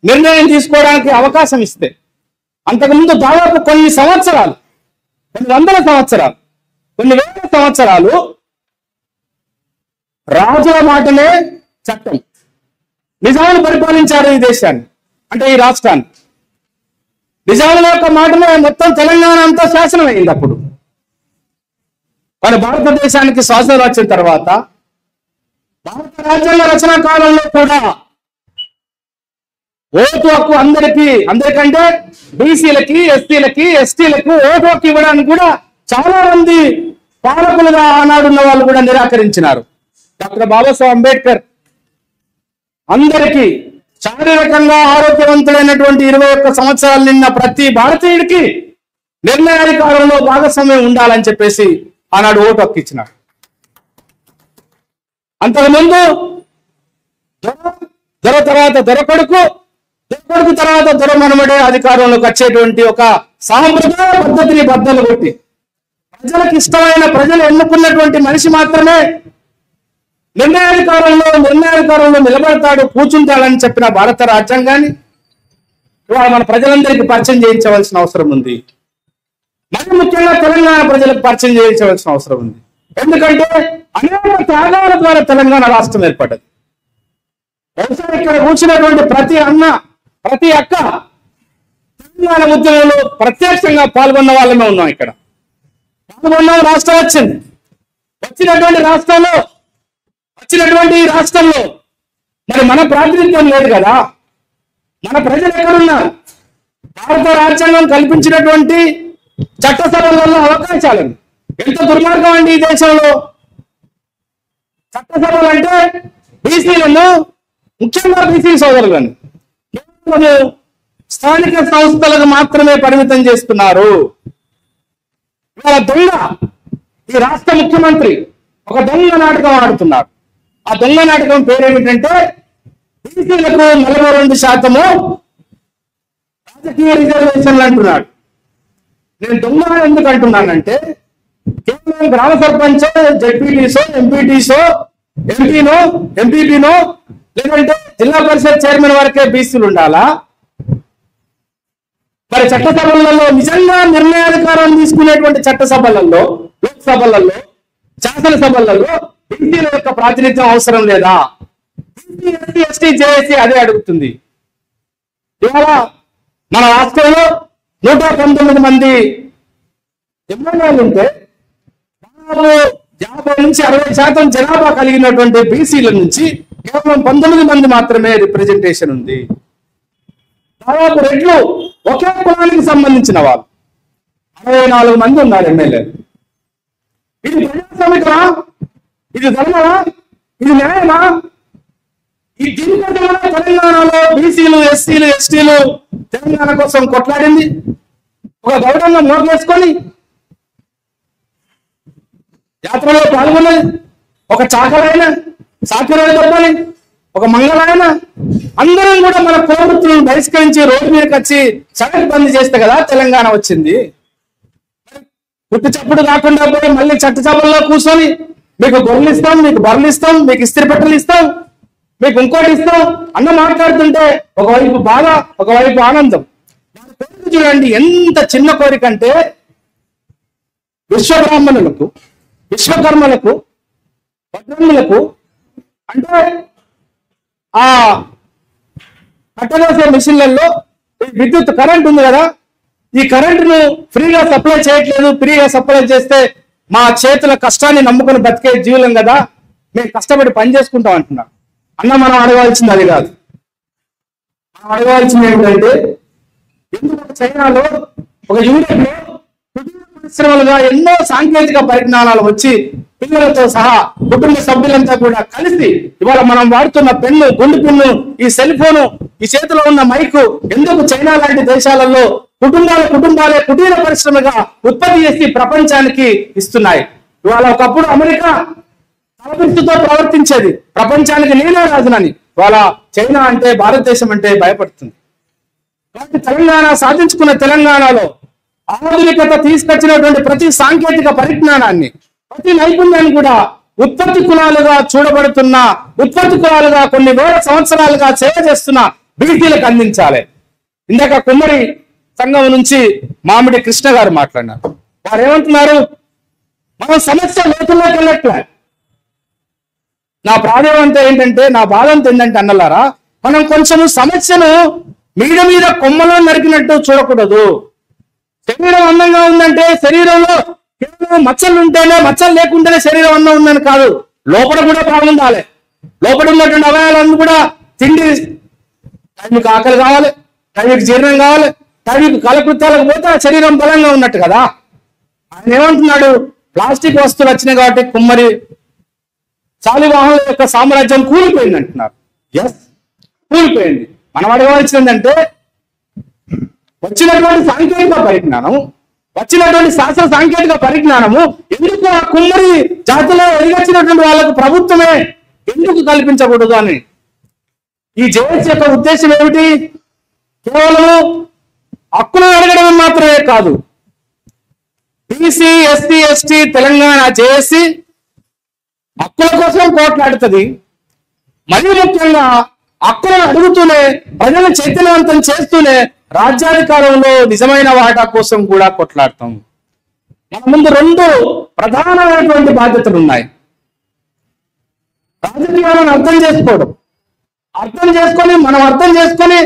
నిర్ణయం తీసుకోవడానికి అవకాశం ఇస్తే, అంతకుముందు దాదాపు కొన్ని సంవత్సరాలు, కొన్ని వందల సంవత్సరాలు, కొన్ని వేల సంవత్సరాలు రాజుల మాటనే చట్టం. నిజాములు పరిపాలించారు ఈ దేశాన్ని, అంటే ఈ రాష్ట్రాన్ని. నిజాముల యొక్క మాటనే మొత్తం తెలంగాణ అంతా శాసనం అయింది అప్పుడు. కానీ భారతదేశానికి స్వాతంత్రం వచ్చిన తర్వాత భారత రాజ్యాంగ రచన కాలంలో కూడా ఓటు హక్కు అందరికంటే బీసీలకి, ఎస్సీలకి, ఎస్టీలకు ఓటు హక్కు ఇవ్వడానికి కూడా చాలా మంది పాలకులుగా ఆనాడున్న వాళ్ళు కూడా నిరాకరించినారు. డాక్టర్ బాబాసాహెబ్ అంబేద్కర్ అందరికీ శారీరకంగా ఆరోగ్యవంతులైనటువంటి 21 సంవత్సరాలు నిన్న ప్రతి భారతీయుడికి నిర్ణయాధికారంలో భాగస్వామ్యం ఉండాలని చెప్పేసి ఆనాడు ఓటు హక్కు ఇచ్చినాడు. అంతకుముందు దొర తర్వాత దొరకొడుకు తర్వాత దొరమనమడే అధికారంలోకి వచ్చేటువంటి ఒక సాంప్రదాయ పద్ధతిని బద్దలు కొట్టి ప్రజలకు ఇష్టమైన, ప్రజలు ఎన్నుకున్నటువంటి మనిషి మాత్రమే నిర్ణయాధికారంలో నిలబడతాడు, కూర్చుంటాడని చెప్పిన భారత రాజ్యాంగాన్ని ఇవాళ మన ప్రజలందరికీ పరిచయం చేయించవలసిన అవసరం ఉంది. మరి ముఖ్యంగా తెలంగాణ ప్రజలకు పరిచయం చేయించవలసిన అవసరం ఉంది. ఎందుకంటే అనేక త్యాగాల ద్వారా తెలంగాణ రాష్ట్రం ఏర్పడ్డది. బహుశా ఇక్కడ కూర్చున్నటువంటి ప్రతి అన్న, ప్రతి అక్క తెలంగాణ ఉద్యమంలో ప్రత్యక్షంగా పాల్గొన్న వాళ్ళమే ఉన్నాం. ఇక్కడ పాల్గొన్నాం, రాష్ట్రం వచ్చింది. వచ్చినటువంటి రాష్ట్రంలో మరి మన ప్రాతినిధ్యం లేదు కదా. మన ప్రజలు ఎక్కడున్నారు? భారత రాజ్యాంగం కల్పించినటువంటి చట్టసభలలో అవకాశాలను, ఎంత దుర్మార్గం అండి ఈ దేశంలో. చట్టసభలు అంటే బీసీలను, ముఖ్యంగా బీసీ సోదరులను స్థానిక సంస్థలకు మాత్రమే పరిమితం చేస్తున్నారు. ఇవాళ ఈ రాష్ట్ర ముఖ్యమంత్రి ఒక దొంగ నాటకం ఆడుతున్నారు. ఆ దొంగ నాటకం పేరేమిటంటే బీసీలకు 42% రాజకీయ రిజర్వేషన్లు అంటున్నాడు. నేను దొంగ ఎందుకు అంటున్నానంటే కేవలం గ్రామ సర్పంచ్, జడ్పీటీసో, ఎంపీటీసో, ఎంపీపీనో లేదంటే జిల్లా పరిషత్ చైర్మన్ వరకే బీసీలు ఉండాలా? మరి చట్టసభలలో నిజంగా నిర్ణయాధికారం తీసుకునేటువంటి చట్టసభలలో, లోక్సభలలో, శాసనసభలలో బీసీల యొక్క ప్రాతినిధ్యం అవసరం లేదా? బీసీ, ఎస్సీ, ఎస్టీ, జేఏసీ అదే అడుగుతుంది. ఇవాళ మన రాష్ట్రంలో 119 మంది ఎమ్మెల్యేలు ఉంటే దాదాపు 50 నుంచి 60% జనాభా కలిగినటువంటి బీసీల నుంచి కేవలం 19 మంది మాత్రమే రిప్రజెంటేషన్ ఉంది. దాదాపు రెడ్లు ఒకే కులానికి సంబంధించిన వాళ్ళు 64 మంది ఉన్నారు ఎమ్మెల్యేలు. ఇది ప్రజాస్వామికమా? ఇది ధర్మమా? ఇది న్యాయమా? దీనికోసం తెలంగాణలో బీసీలు, ఎస్సీలు, ఎస్టీలు తెలంగాణ కోసం కొట్లాడింది. ఒక గౌరవంగా మోగేసుకొని యాత్రలో పాల్గొన్నది. ఒక చాకరైన, సాకిరాయి తప్పని, ఒక మంగళాయన అందరం కూడా మన కులవృత్తులను బహిష్కరించి రోడ్డు మీదకి వచ్చి సడక్ బంద్ చేస్తే కదా తెలంగాణ వచ్చింది. గుట్టు చప్పుడు కాకుండా పోయి మళ్ళీ చట్టసభల్లో కూర్చొని మీకు గొర్రెలు ఇస్తాం, మీకు బర్రెలు ఇస్తాం, మీకు ఇస్త్రీ పెట్టెలు ఇస్తాం, మీకు ఇంకోటి ఇస్తాం అన్న మాట్లాడుతుంటే ఒకవైపు బాధ, ఒకవైపు ఆనందం. చూడండి ఎంత చిన్న కోరిక అంటే విశ్వబ్రాహ్మణులకు, విశ్వకర్మలకు, వడ్రన్నులకు అంటే ఆ కట్టదోసే మిషన్లలో విద్యుత్ కరెంట్ ఉంది కదా, ఈ కరెంటును ఫ్రీగా సప్లై చేయట్లేదు. ఫ్రీగా సప్లై చేస్తే మా చేతుల కష్టాన్ని నమ్ముకుని బతికే జీవులం కదా, మేము కష్టపడి పని చేసుకుంటాం అంటున్నాం. అన్న మనం అడగాల్సింది అది కాదు. మనం అడగాల్సింది ఏంటంటే ఎందుకు చైనాలో, ఒక యూరోప్లో పరిశ్రమలుగా ఎన్నో సాంకేతిక పరిజ్ఞానాలు వచ్చి పిల్లలతో సహా కుటుంబ సభ్యులంతా కూడా కలిసి ఇవాళ మనం వాడుతున్న పెన్ను, గుండు పెన్ను, ఈ సెల్ ఫోను, ఈ చేతిలో ఉన్న మైకు ఎందుకు చైనా లాంటి దేశాలలో కుటుంబాలే కుటీర పరిశ్రమగా ఉత్పత్తి చేసి ప్రపంచానికి ఇస్తున్నాయి. ఇవాళ ఒకప్పుడు అమెరికా తలపిస్తుతో ప్రవర్తించేది, ప్రపంచానికి నేనే రాజునని. ఇవాళ చైనా అంటే, భారతదేశం అంటే భయపడుతుంది. కాబట్టి తెలంగాణ సాధించుకున్న తెలంగాణలో ఆధునికత తీసుకొచ్చినటువంటి ప్రతి సాంకేతిక పరిజ్ఞానాన్ని, ప్రతి నైపుణ్యాన్ని కూడా ఉత్పత్తి కులాలుగా చూడబడుతున్న, ఉత్పత్తి కులాలుగా కొన్ని వేల సంవత్సరాలుగా సేవ చేస్తున్న బీసీలకు అందించాలి. ఇందాక కుమ్మరి సంఘం నుంచి మామిడి కృష్ణ గారు మాట్లాడినారు. వారు ఏమంటున్నారు, మనం సమస్య లోతుల్లోకి వెళ్ళట్లే. నా ప్రాధాన్యం అంతా ఏంటంటే, నా బాధ అంతా ఏంటంటే అన్నలారా, మనం కొంచెం సమస్యను మీద కొమ్మలో నరికినట్టు చూడకూడదు. శరీరం అందంగా ఉందంటే శరీరంలో కేవలం మచ్చలు ఉంటేనే, మచ్చలు లేకుంటేనే శరీరం అందం ఉందని కాదు, లోపల కూడా బాగుండాలి. లోపల ఉన్నటువంటి అవయవాలను కూడా తిండి, టైంకి ఆకలి కావాలి, టైంకి జీర్ణం కావాలి, టైంకి కాలకృత్యాలకు పోతే ఆ శరీరం బలంగా ఉన్నట్టు కదా. ఆయన ఏమంటున్నాడు, ప్లాస్టిక్ వస్తువులు వచ్చినాయి కాబట్టి కుమ్మరి శాలివాహనుల యొక్క సామ్రాజ్యం కూలిపోయింది అంటున్నారు. ఎస్, కూలిపోయింది. మనం అడగవలసిందంటే వచ్చినటువంటి సాంకేతిక పరిజ్ఞానం, వచ్చినటువంటి శాస్త్ర సాంకేతిక పరిజ్ఞానము ఎందుకు ఆ కుమ్మరి జాతిలో ఎదిగొచ్చినటువంటి వాళ్ళకు ప్రభుత్వమే ఎందుకు కల్పించకూడదు అని. ఈ జేఏసీ యొక్క ఉద్దేశం ఏమిటి? కేవలం హక్కులను అడగడం మాత్రమే కాదు. BC, SC, ST Telangana JAC హక్కుల కోసం పోట్లాడుతుంది. మరీ ముఖ్యంగా హక్కులను అడుగుతూనే, ప్రజలను చైతన్యవంతం చేస్తూనే రాజ్యాధికారంలో నిజమైన వాటా కోసం కూడా కొట్లాడతాం. మన ముందు రెండు ప్రధానమైనటువంటి బాధ్యతలు ఉన్నాయి. రాజకీయాలను అర్థం చేసుకోవడం, అర్థం చేసుకొని మనం అర్థం చేసుకొని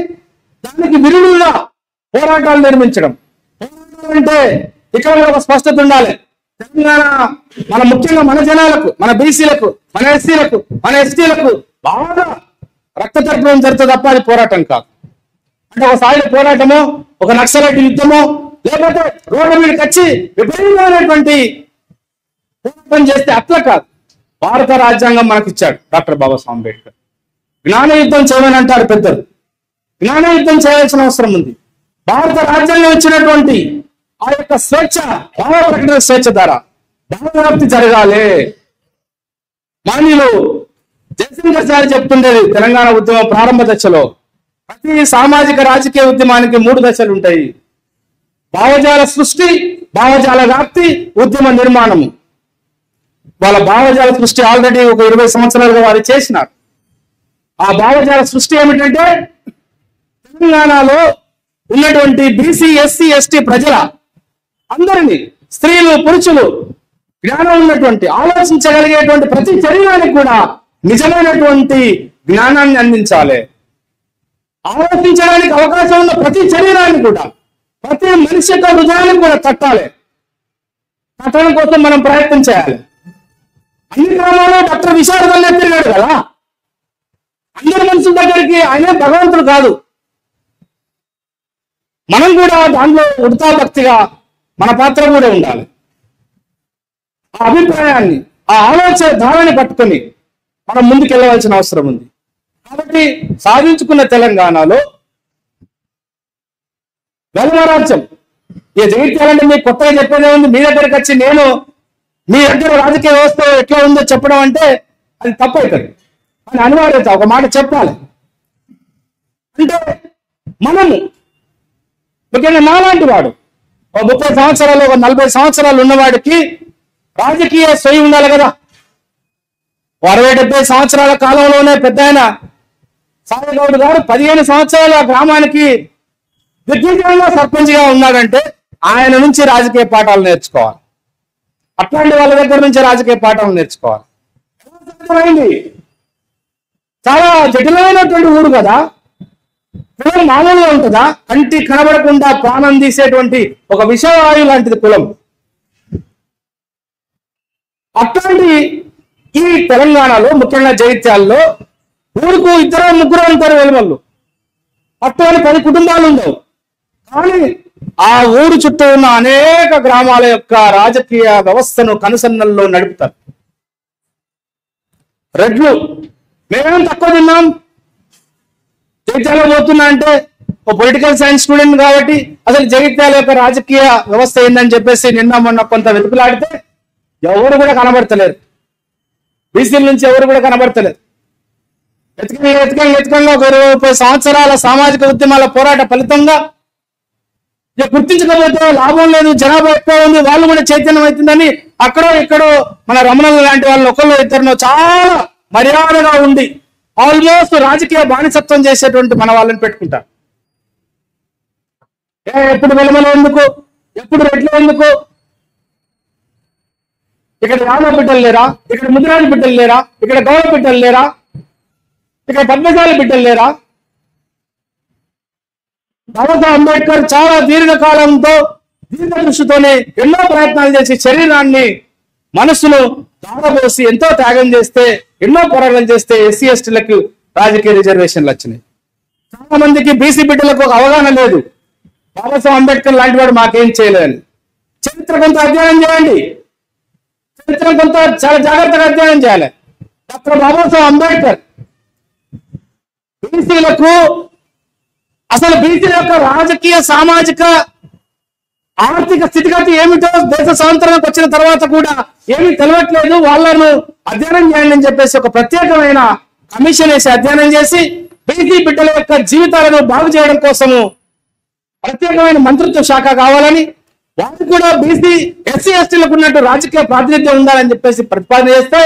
దానికి విరుడుగా పోరాటాలు నిర్మించడం. పోరాటాలు అంటే ఇక్కడ ఒక స్పష్టత ఉండాలి. తెలంగాణ ముఖ్యంగా మన జనాలకు, మన బీసీలకు, మన ఎస్సీలకు, మన ఎస్టీలకు బాగా రక్తతర్పణం జరుగుతుంది తప్ప అది పోరాటం కాదు. అంటే ఒక సాయుధ పోరాటమో, ఒక నక్సలైట్ యుద్ధమో, లేకపోతే రోడ్ల మీదకి వచ్చి విపరీతమైనటువంటి పోరాటం చేస్తే అట్లా కాదు. భారత రాజ్యాంగం మనకి ఇచ్చాడు డాక్టర్ బాబాసాహెబ్ అంబేద్కర్. జ్ఞాన యుద్ధం చేయమని అంటారు పెద్దలు. జ్ఞాన యుద్ధం చేయాల్సిన అవసరం ఉంది. భారత రాజ్యాంగం ఇచ్చినటువంటి ఆ యొక్క స్వేచ్ఛ, భావ ప్రకటన స్వేచ్ఛ ద్వారా భావవ్యాప్తి జరగాలి. మాన్యులు జయశంకర్ సార్ చెప్తుండేది తెలంగాణ ఉద్యమం ప్రారంభ దశలో, ప్రతి సామాజిక రాజకీయ ఉద్యమానికి 3 దశలు ఉంటాయి: భావజాల సృష్టి, భావజాల వ్యాప్తి, ఉద్యమ నిర్మాణము. వాళ్ళ భావజాల సృష్టి ఆల్రెడీ ఒక 20 సంవత్సరాలుగా వారు చేసినారు. ఆ భావజాల సృష్టి ఏమిటంటే, తెలంగాణలో ఉన్నటువంటి బీసీ, ఎస్సీ, ఎస్టీ ప్రజల అందరినీ, స్త్రీలు, పురుషులు, జ్ఞానం ఉన్నటువంటి, ఆలోచించగలిగేటువంటి ప్రతి శరీరానికి కూడా నిజమైనటువంటి జ్ఞానాన్ని అందించాలి. ఆలోచించడానికి అవకాశం ఉన్న ప్రతి శరీరాన్ని కూడా, ప్రతి మనిషి యొక్క హృదయాన్ని కూడా తట్టాలి. తట్టడం కోసం మనం ప్రయత్నం చేయాలి. అన్ని గ్రామాల్లో డాక్టర్ విశారదల్లే తిరిగాడు కదా. అందరి మనుషుల దగ్గరికి ఆయన భగవంతుడు కాదు. మనం కూడా దాంట్లో ఉడతా భక్తిగా మన పాత్ర కూడా ఉండాలి. ఆ అభిప్రాయాన్ని, ఆ ఆలోచన ధారని పట్టుకొని మనం ముందుకు వెళ్ళవలసిన అవసరం ఉంది. కాబట్టి సాధించుకున్న తెలంగాణలో వెలమరాజ్యం ఇక జగిత్యాలంటే మీకు కొత్తగా చెప్పేదే ఉంది. మీ దగ్గరికి వచ్చి నేను మీ దగ్గర రాజకీయ వ్యవస్థ ఎట్లా ఉందో చెప్పడం అంటే అది తప్పు అవుతుంది అని అనివార్యత. ఒక మాట చెప్పాలి అంటే మనము ముఖ్యంగా నాలాంటి వాడు ఒక 30 సంవత్సరాలు ఒక 40 సంవత్సరాలు ఉన్నవాడికి రాజకీయ స్వయం ఉండాలి కదా. 60-70 సంవత్సరాల కాలంలోనే పెద్ద ఆయన సాయిగౌడ్ గారు 15 సంవత్సరాల గ్రామానికి దిగ్విజయంగా సర్పంచ్గా ఉన్నాడంటే ఆయన నుంచి రాజకీయ పాఠాలు నేర్చుకోవాలి. అట్లాంటి వాళ్ళ దగ్గర నుంచి రాజకీయ పాఠాలు నేర్చుకోవాలి. చాలా జటిలమైనటువంటి ఊరు కదా, కులం మామూలుగా ఉంటుందా? కంటి కనబడకుండా ప్రాణం తీసేటువంటి ఒక విషవాయు లాంటిది కులం. అట్లాంటి ఈ తెలంగాణలో ముఖ్యంగా జగిత్యాలలో ఊరుకు 2-3 ఉంటారు వెలుమళ్ళు. అట్లాంటి 10 కుటుంబాలు ఉండవు. కానీ ఆ ఊరు చుట్టూ ఉన్న అనేక గ్రామాల యొక్క రాజకీయ వ్యవస్థను కనుసన్నల్లో నడుపుతారు. రెడ్లు మేమేం తక్కువ తిన్నాం, జగిత్యాల పోతున్నా అంటే ఒక పొలిటికల్ సైన్స్ స్టూడెంట్ కాబట్టి అసలు జగిత్యాల యొక్క రాజకీయ వ్యవస్థ ఏందని చెప్పేసి నిన్న మొన్న కొంత వెతుకులాడితే ఎవరు కూడా కనబడతలేరు. బీసీల నుంచి ఎవరు కూడా కనబడతలేరు. ఎత్తుకంగా ఒక 20-30 సంవత్సరాల సామాజిక ఉద్యమాల పోరాట ఫలితంగా గుర్తించకపోతే లాభం లేదు, జనాభా ఎక్కువ ఉంది, వాళ్ళు కూడా చైతన్యం అవుతుందని అక్కడో ఇక్కడో మన రమణులు లాంటి వాళ్ళు ఒకళ్ళు ఇద్దరినో చాలా మర్యాదగా ఉండి ఆల్మోస్ట్ రాజకీయ బానిసత్వం చేసేటువంటి మన వాళ్ళని పెట్టుకుంటారు. ఎప్పుడు వెలుమల ఎందుకు, ఎప్పుడు రెడ్లు ఎందుకు? ఇక్కడ యాదవ బిడ్డలు లేరా? ఇక్కడ ముదిరాజు బిడ్డలు లేరా? ఇక్కడ గౌరవ బిడ్డలు లేరా? ఇక్కడ పద్మశాలి బిడ్డలు లేరా? బాబాసాహెబ్ అంబేద్కర్ చాలా దీర్ఘకాలంతో దీర్ఘదృష్టితోనే ఎన్నో ప్రయత్నాలు చేసి శరీరాన్ని మనస్సును దారబోసి ఎంతో త్యాగం చేస్తే ఎన్నో పోరాటాలు చేస్తే ఎస్సీ ఎస్టీలకు రాజకీయ రిజర్వేషన్లు వచ్చినాయి. చాలా మందికి బీసీ బిడ్డలకు ఒక అవగాహన లేదు. బాబాసాహెబ్ అంబేద్కర్ లాంటి వాడు మాకేం చేయలేదని. చరిత్ర కొంత అధ్యయనం చేయండి, చరిత్ర కొంత చాలా జాగ్రత్తగా అధ్యయనం చేయాలి. డాక్టర్ బాబాసాహెబ్ అంబేద్కర్ బీసీలకు అసలు బీసీల యొక్క రాజకీయ సామాజిక ఆర్థిక స్థితిగతి ఏమిటో దేశ స్వాతంత్రానికి వచ్చిన తర్వాత కూడా ఏమీ తెలియట్లేదు, వాళ్ళను అధ్యయనం చేయండి అని చెప్పేసి ఒక ప్రత్యేకమైన కమిషన్ వేసి అధ్యయనం చేసి బీసీ బిడ్డల యొక్క జీవితాలను బాగు చేయడం కోసము ప్రత్యేకమైన మంత్రిత్వ శాఖ కావాలని, వారికి కూడా బీసీ ఎస్సీ ఎస్టీలకు ఉన్నట్టు రాజకీయ ప్రాతినిధ్యం ఉండాలని చెప్పేసి ప్రతిపాదన చేస్తే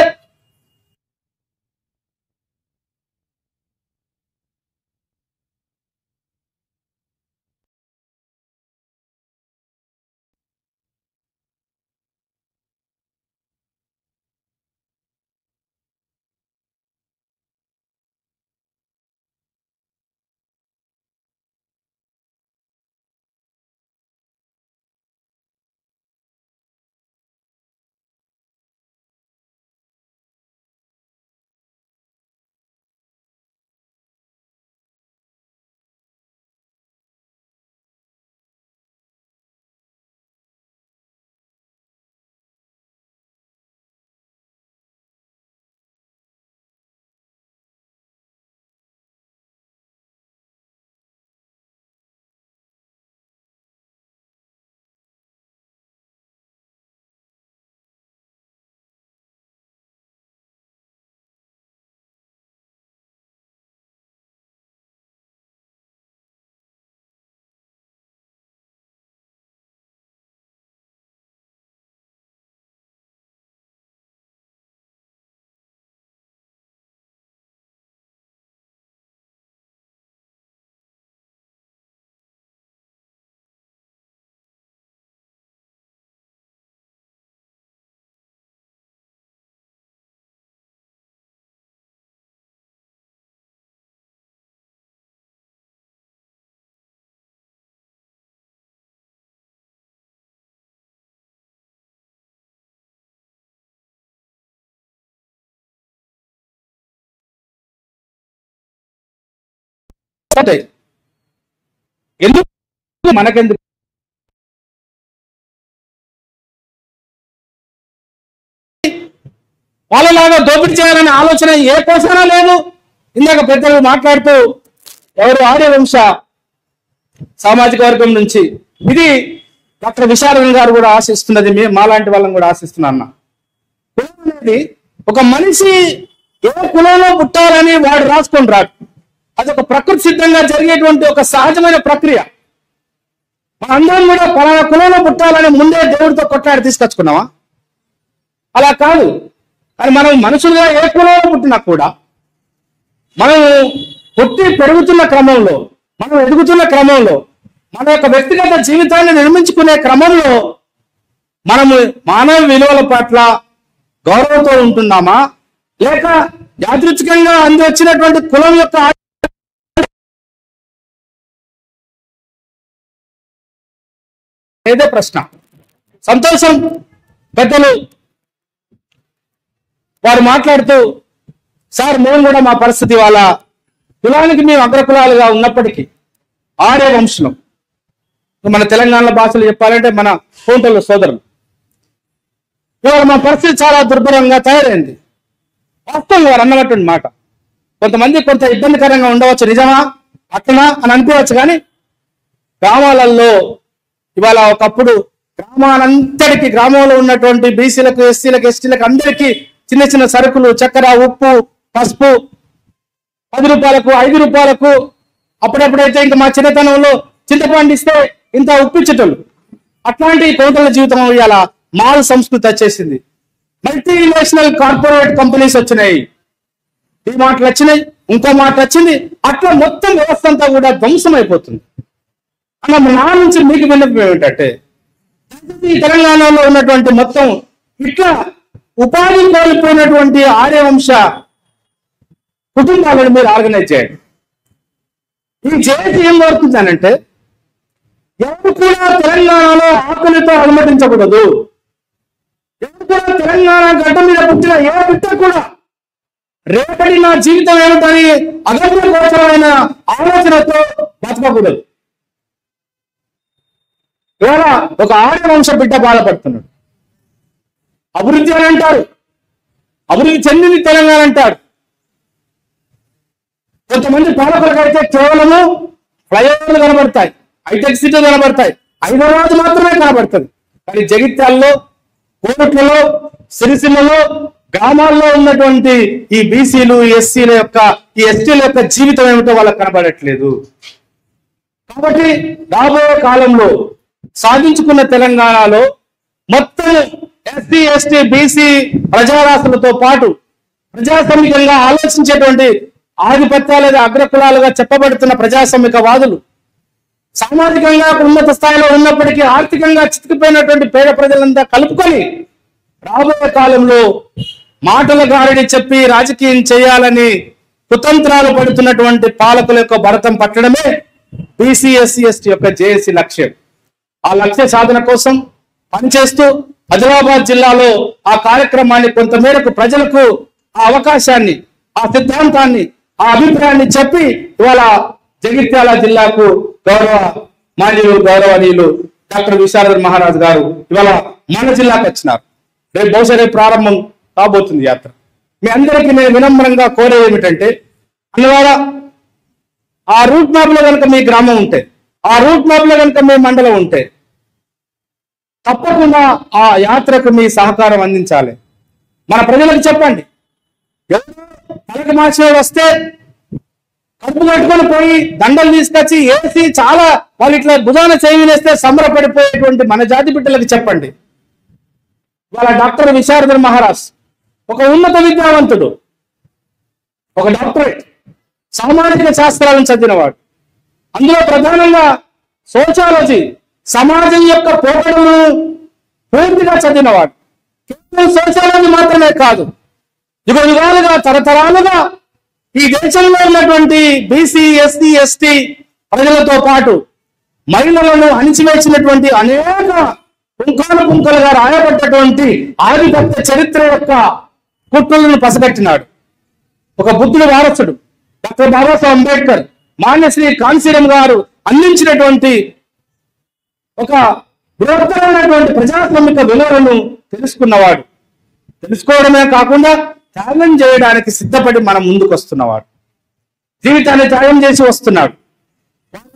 ఎందుకు మనకెందుకు వాళ్ళలాగా దోపిడీ చేయాలనే ఆలోచన ఏ కోసమైనా లేదు. ఇందాక పెద్దలు మాట్లాడుతూ ఎవరు ఆర్యవంశ సామాజిక వర్గం నుంచి ఇది డాక్టర్ విశారదన్ గారు కూడా ఆశిస్తున్నది, మాలాంటి వాళ్ళని కూడా ఆశిస్తున్నా అన్న. కులం అనేది ఒక మనిషి ఏ కులంలో పుట్టాలని వాడు రాసుకొని రాడు. అది ఒక ప్రకృతి సిద్ధంగా జరిగేటువంటి ఒక సహజమైన ప్రక్రియ. మనందరం కూడా పలానా కులంలో పుట్టాలని ముందే దేవుడితో కొట్లాడి తీసుకొచ్చుకున్నావా? అలా కాదు. అని మనం మనుషులుగా ఏ కులంలో పుట్టినా కూడా మనం పుట్టి పెరుగుతున్న క్రమంలో, మనం ఎదుగుతున్న క్రమంలో, మన యొక్క వ్యక్తిగత జీవితాన్ని నిర్మించుకునే క్రమంలో మనము మానవ విలువల పట్ల గౌరవంతో ఉంటున్నామా, లేక యాదృచ్ఛికంగా అంది వచ్చినటువంటి కులం యొక్క ఏదే ప్రశ్న. సంతోషం పెద్దలు వారు మాట్లాడుతూ, సార్ మేము కూడా మా పరిస్థితి వాళ్ళ కులానికి మేము అగ్రకులాలుగా ఉన్నప్పటికీ ఆర్య వంశం, మన తెలంగాణ భాషలో చెప్పాలంటే మన కోంటల సోదరులు, ఇవాళ మా పరిస్థితి చాలా దుర్భరంగా తయారైంది. వాస్తవంగా వారు అన్నటువంటి మాట కొంతమంది కొంత ఇబ్బందికరంగా ఉండవచ్చు, నిజమా అట్లనా అని అనిపించవచ్చు. కానీ గ్రామాలలో ఇవాళ ఒకప్పుడు గ్రామాలంతటికి, గ్రామంలో ఉన్నటువంటి బీసీలకు, ఎస్సీలకు, ఎస్టీలకు అందరికీ చిన్న చిన్న సరుకులు, చక్కెర, ఉప్పు, పసుపు 10 రూపాయలకు, 5 రూపాయలకు, అప్పుడప్పుడైతే ఇంకా మా చిన్నతనంలో చింతపండు ఇస్తే ఇంత ఉప్పిచ్చేటోళ్ళు. అట్లాంటి కోటల జీవితం ఇవాళ మాల్ సంస్కృతి వచ్చేసింది. మల్టీనేషనల్ కార్పొరేట్ కంపెనీస్ వచ్చినాయి, ఈ మాటలు వచ్చినాయి, ఇంకో మాట వచ్చింది. అట్లా మొత్తం వ్యవస్థ అంతా కూడా ధ్వంసం అయిపోతుంది. అలా నా నుంచి మీకు విన్నపం ఏమిటంటే, ఈ తెలంగాణలో ఉన్నటువంటి మొత్తం ఇట్లా ఉపాధి కోల్పోయినటువంటి ఆర్యవంశ కుటుంబాలను మీరు ఆర్గనైజ్ చేయండి. ఈ జేఏసీ ఏం కోరుతుందనంటే, ఎవరు కూడా తెలంగాణలో ఆకలితో అనుమతించకూడదు. ఎవరు కూడా తెలంగాణ గడ్డ మీద పుట్టిన ఏ బిడ్డ కూడా రేపటి నా జీవితం ఏమిటని అగమ్య గోచరమైన ఆలోచనతో బతకకూడదు. ఇవాళ ఒక ఆర్యవంశ బిడ్డ బాధపడుతున్నాడు. అభివృద్ధి అని అంటారు, అభివృద్ధి చెందింది తెలంగాణ అంటారు. కొంతమంది పాలకులకైతే కేవలము ఫ్లైఓవర్లు కనబడతాయి, హైటెక్ సిటీలు కనబడతాయి, హైదరాబాద్ మాత్రమే కనబడుతుంది. కానీ జగిత్యాలలో, కోరుట్లలో, సిరిసిల్లలో, గ్రామాల్లో ఉన్నటువంటి ఈ బీసీలు, ఎస్సీల యొక్క, ఈ ఎస్టీల యొక్క జీవితం ఏమిటో వాళ్ళకి కనబడట్లేదు. కాబట్టి రాబోయే కాలంలో సాధించుకున్న తెలంగాణలో మొత్తం ఎస్సీ, ఎస్టీ, బీసీ ప్రజారాశులతో పాటు ప్రజాస్వామికంగా ఆలోచించేటువంటి ఆధిపత్య లేదా అగ్రకులాలుగా చెప్పబడుతున్న ప్రజాస్వామిక వాదులు సామాజికంగా ఉన్నత స్థాయిలో ఉన్నప్పటికీ ఆర్థికంగా చితికిపోయినటువంటి పేద ప్రజలంతా కలుపుకొని రాబోయే కాలంలో మాటల గారిని చెప్పి రాజకీయం చేయాలని కుతంత్రాలు పడుతున్నటువంటి పాలకుల యొక్క భరతం పట్టడమే బీసీ, ఎస్సీ, ఎస్టీ యొక్క జేఏసీ లక్ష్యం. ఆ లక్ష్య సాధన కోసం పనిచేస్తూ ఆదిలాబాద్ జిల్లాలో ఆ కార్యక్రమాన్ని కొంతమేరకు ప్రజలకు ఆ అవకాశాన్ని, ఆ సిద్ధాంతాన్ని, ఆ అభిప్రాయాన్ని చెప్పి ఇవాళ జగిత్యాల జిల్లాకు గౌరవనీయులు డాక్టర్ విశారదన్ మహారాజ్ గారు ఇవాళ మన జిల్లాకు వచ్చినారు. రేపు బహుశా రేపు ప్రారంభం కాబోతుంది యాత్ర. మీ అందరికీ నేను వినమ్రంగా కోరేది ఏమిటంటే, అందువల్ల ఆ రూట్ మ్యాప్ లో కనుక మీ గ్రామం ఉంటే, ఆ రూట్ మ్యాప్ లో కనుక మీ మండలం ఉంటే తప్పకుండా ఆ యాత్రకు మీ సహకారం అందించాలి. మన ప్రజలకు చెప్పండి. ఎవరు తలకి మార్చిన వస్తే కడుపు కట్టుకొని పోయి దండలు తీసుకొచ్చి ఏసి చాలా వాళ్ళు ఇట్లా భుజాన చేయినేస్తే సంబరపడిపోయేటువంటి మన జాతి బిడ్డలకు చెప్పండి. వాళ్ళ డాక్టర్ విశారదన్ మహారాజ్ ఒక ఉన్నత విద్యావంతుడు, ఒక డాక్టరేట్, సామాజిక శాస్త్రాలను చదివినవాడు. అందులో ప్రధానంగా సోషాలజీ, సమాజం యొక్క పోకడలను పూర్తిగా చదివినవాడు. కేవలం సోషాలజీ మాత్రమే కాదు, యుగాలుగా తరతరాలుగా ఈ దేశంలో ఉన్నటువంటి బీసీ, ఎస్సీ, ఎస్టీ ప్రజలతో పాటు మహిళలను అణిచివేసినటువంటి అనేక పుంఖాలుగా రాయబడ్డటువంటి ఆధిపత్య చరిత్ర యొక్క కుట్రలను పసగట్టినాడు. ఒక బుద్ధుడి వారసుడు డాక్టర్ బాబాసాహెబ్ అంబేద్కర్, మాన్యశ్రీ కాంశీరం గారు అందించినటువంటి ఒక బృహత్తరమైనటువంటి ప్రజాస్వామిక విలువలను తెలుసుకున్నవాడు. తెలుసుకోవడమే కాకుండా త్యాగం చేయడానికి సిద్ధపడి మనం ముందుకు వస్తున్నవాడు. జీవితాన్ని త్యాగం చేసి వస్తున్నాడు.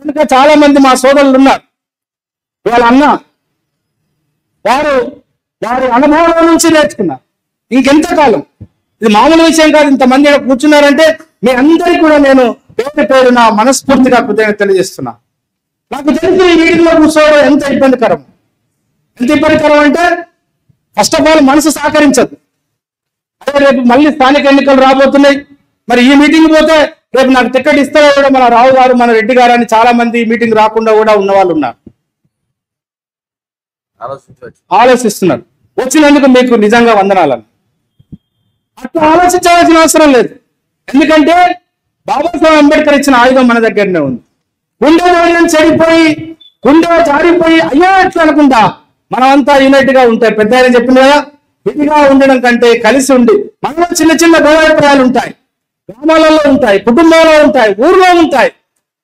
కనుక చాలా మంది మా సోదరులు ఉన్నారు. వాళ్ళ అన్న వారి అనుభవం నుంచి నేర్చుకున్నారు. ఇంకెంతకాలం? ఇది మామూలు విషయం కాదు. ఇంతమంది ఇక్కడ కూర్చున్నారంటే మీ అందరికీ కూడా నేను పేరు నా మనస్ఫూర్తిగా కృతజ్ఞత తెలియజేస్తున్నా. నాకు తెలిసి ఈ వీటిలో కూర్చోవడం ఎంత ఇబ్బందికరం అంటే ఫస్ట్ ఆఫ్ ఆల్ మనసు సహకరించదు. అదే రేపు మళ్ళీ స్థానిక ఎన్నికలు రాబోతున్నాయి. మరి ఈ మీటింగ్ పోతే రేపు నాకు టికెట్ ఇస్తారో కూడా మన రావు గారు, మన రెడ్డి గారు అని చాలా మంది ఈ మీటింగ్ రాకుండా కూడా ఉన్న వాళ్ళు ఉన్నారు, ఆలోచిస్తున్నారు. వచ్చినందుకు మీకు నిజంగా వందనాలను. అట్లా ఆలోచించవలసిన అవసరం లేదు. ఎందుకంటే బాబాసాహెబ్ అంబేద్కర్ ఇచ్చిన ఆయుధం మన దగ్గరనే ఉంది. గుండె ధైర్యం చెడిపోయి గుండె జారిపోయి అయ్యో ఎట్లా అనుకుంటా మనమంతా యూనైట్ గా ఉంటాయి. పెద్ద ఆయన చెప్పింది కదా, విడిగా ఉండడం కంటే కలిసి ఉండి. మనలో చిన్న చిన్న భేదాభిప్రాయాలు ఉంటాయి, గ్రామాలలో ఉంటాయి, కుటుంబంలో ఉంటాయి, ఊర్లో ఉంటాయి.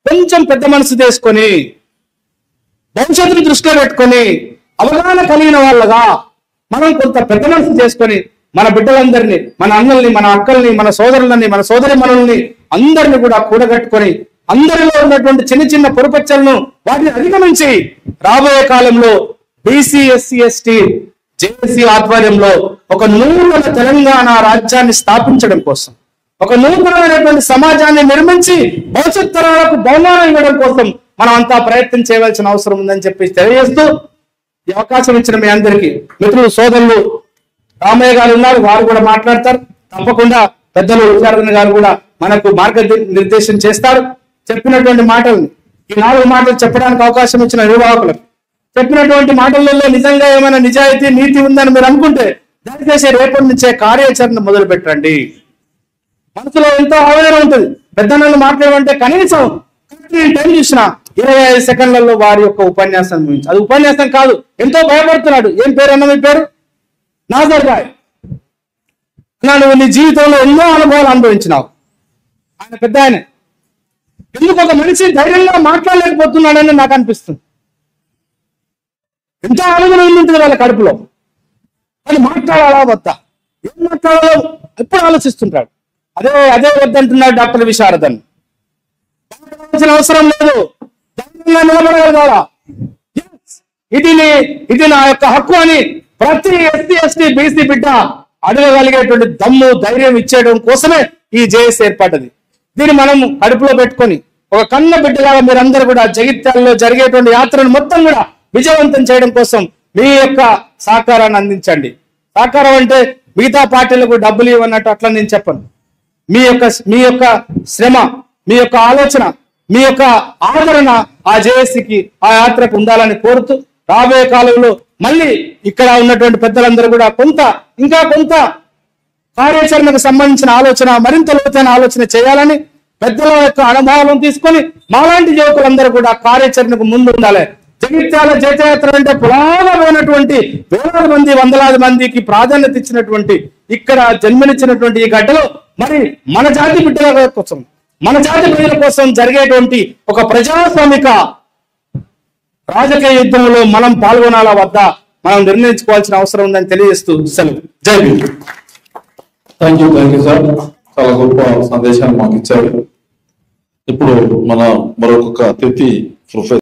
కొంచెం పెద్ద మనసు తీసుకొని భవిష్యత్తును దృష్టిలో పెట్టుకొని అవగాహన కలిగిన వాళ్ళగా మనం కొంత పెద్ద మనసు చేసుకొని మన బిడ్డలందరినీ, మన అన్నల్ని, మన అక్కల్ని, మన సోదరులని, మన సోదరి మనల్ని అందరిని కూడా కూడగట్టుకొని అందరిలో ఉన్నటువంటి చిన్న చిన్న పొరపచ్చలను వాటిని అధిగమించి రాబోయే కాలంలో బీసీ ఎస్సీ ఎస్టీ జేఏసీ ఆధ్వర్యంలో ఒక నూతన తెలంగాణ రాజ్యాన్ని స్థాపించడం కోసం, ఒక నూతనమైనటువంటి సమాజాన్ని నిర్మించి భవిష్యత్ తరాలకు బహుమానం ఇవ్వడం కోసం మనం అంతా ప్రయత్నం చేయవలసిన అవసరం ఉందని చెప్పి తెలియజేస్తూ ఈ అవకాశం ఇచ్చిన మీ అందరికీ మిత్రులు సోదరులు రామయ్య గారు ఉన్నారు, వారు కూడా మాట్లాడతారు. తప్పకుండా పెద్దలు విచారణ గారు కూడా మనకు మార్గనిర్దేశం చేస్తారు. చెప్పినటువంటి మాటల్ని, ఈ 4 మాటలు చెప్పడానికి అవకాశం ఇచ్చిన నిర్వాహకులకు, చెప్పినటువంటి మాటలలో నిజంగా ఏమైనా నిజాయితీ నీతి ఉందని మీరు అనుకుంటే దయచేసి రేపటి నుంచే కార్యాచరణ మొదలు పెట్టండి. మనసులో ఎంతో ఆవేదన ఉంటుంది. పెద్దన్నలు మాట్లాడమంటే కనీసం టైం చూసిన 25 సెకండ్లలో వారి యొక్క ఉపన్యాసం గురించి, అది ఉపన్యాసం కాదు, ఎంతో భయపడుతున్నాడు. ఏం పేరు అన్న మీ పేరు? నాజర్ రాయ్. నువ్వు నీ జీవితంలో ఎన్నో అనుభవాలు అనుభవించినావు. ఆయన పెద్ద ఆయన. ఎందుకు ఒక మనిషి ధైర్యంగా మాట్లాడలేకపోతున్నాడని నాకు అనిపిస్తుంది. ఎంతో ఆలోచన ఉంటుంది వాళ్ళ కడుపులో. అది మాట్లాడాలా వద్దా, ఏం మాట్లాడాలో ఎప్పుడు ఆలోచిస్తుంటాడు. అదే వద్దంటున్నాడు డాక్టర్ విశారదన్. అవసరం లేదు, ధైర్యంగా నిలబడగలగాలా. ఇది నా యొక్క హక్కు అని ప్రతి ఎస్సీ ఎస్టీ బీసీ బిడ్డ అడగగలిగేటువంటి దమ్ము ధైర్యం ఇచ్చేయడం కోసమే ఈ జేఏసీ ఏర్పడ్డది. దీన్ని మనం కడుపులో పెట్టుకొని ఒక కన్న బిడ్డలాగా మీరందరూ కూడా జగిత్యాలలో జరిగేటువంటి యాత్రను మొత్తం కూడా విజయవంతం చేయడం కోసం మీ యొక్క సహకారాన్ని అందించండి. సహకారం అంటే మిగతా పార్టీలకు డబ్బులు ఇవ్వన్నట్టు అట్లా నేను చెప్పను. మీ యొక్క శ్రమ, మీ యొక్క ఆలోచన, మీ యొక్క ఆదరణ ఆ జేఏసీకి, ఆ యాత్రకు ఉండాలని కోరుతూ రాబోయే కాలంలో మళ్ళీ ఇక్కడ ఉన్నటువంటి పెద్దలందరూ కూడా ఇంకా కొంత కార్యాచరణకు సంబంధించిన ఆలోచన, మరింత లోతైన ఆలోచన చేయాలని పెద్దల యొక్క అనుభవాలను తీసుకొని మాలాంటి యువకులందరూ కూడా కార్యాచరణకు ముందు ఉండాలి. జగిత్యాల జైత్రయాత్ర అంటే పురాణమైనటువంటి వేలాది మంది, వందలాది మందికి ప్రాధాన్యత ఇచ్చినటువంటి, ఇక్కడ జన్మనిచ్చినటువంటి ఈ గడ్డలో మరి మన జాతి బిడ్డల కోసం, మన జాతి ప్రజల కోసం జరిగేటువంటి ఒక ప్రజాస్వామిక రాజకీయ యుద్ధంలో మనం పాల్గొనాలా వద్దా మనం నిర్ణయించుకోవాల్సిన అవసరం ఉందని తెలియజేస్తూ సెలవు. జై భీమ్. థ్యాంక్ యూ సార్, చాలా గొప్ప సందేశాన్ని మాకు ఇచ్చారు. ఇప్పుడు మన మరొక అతిథి ప్రొఫెసర్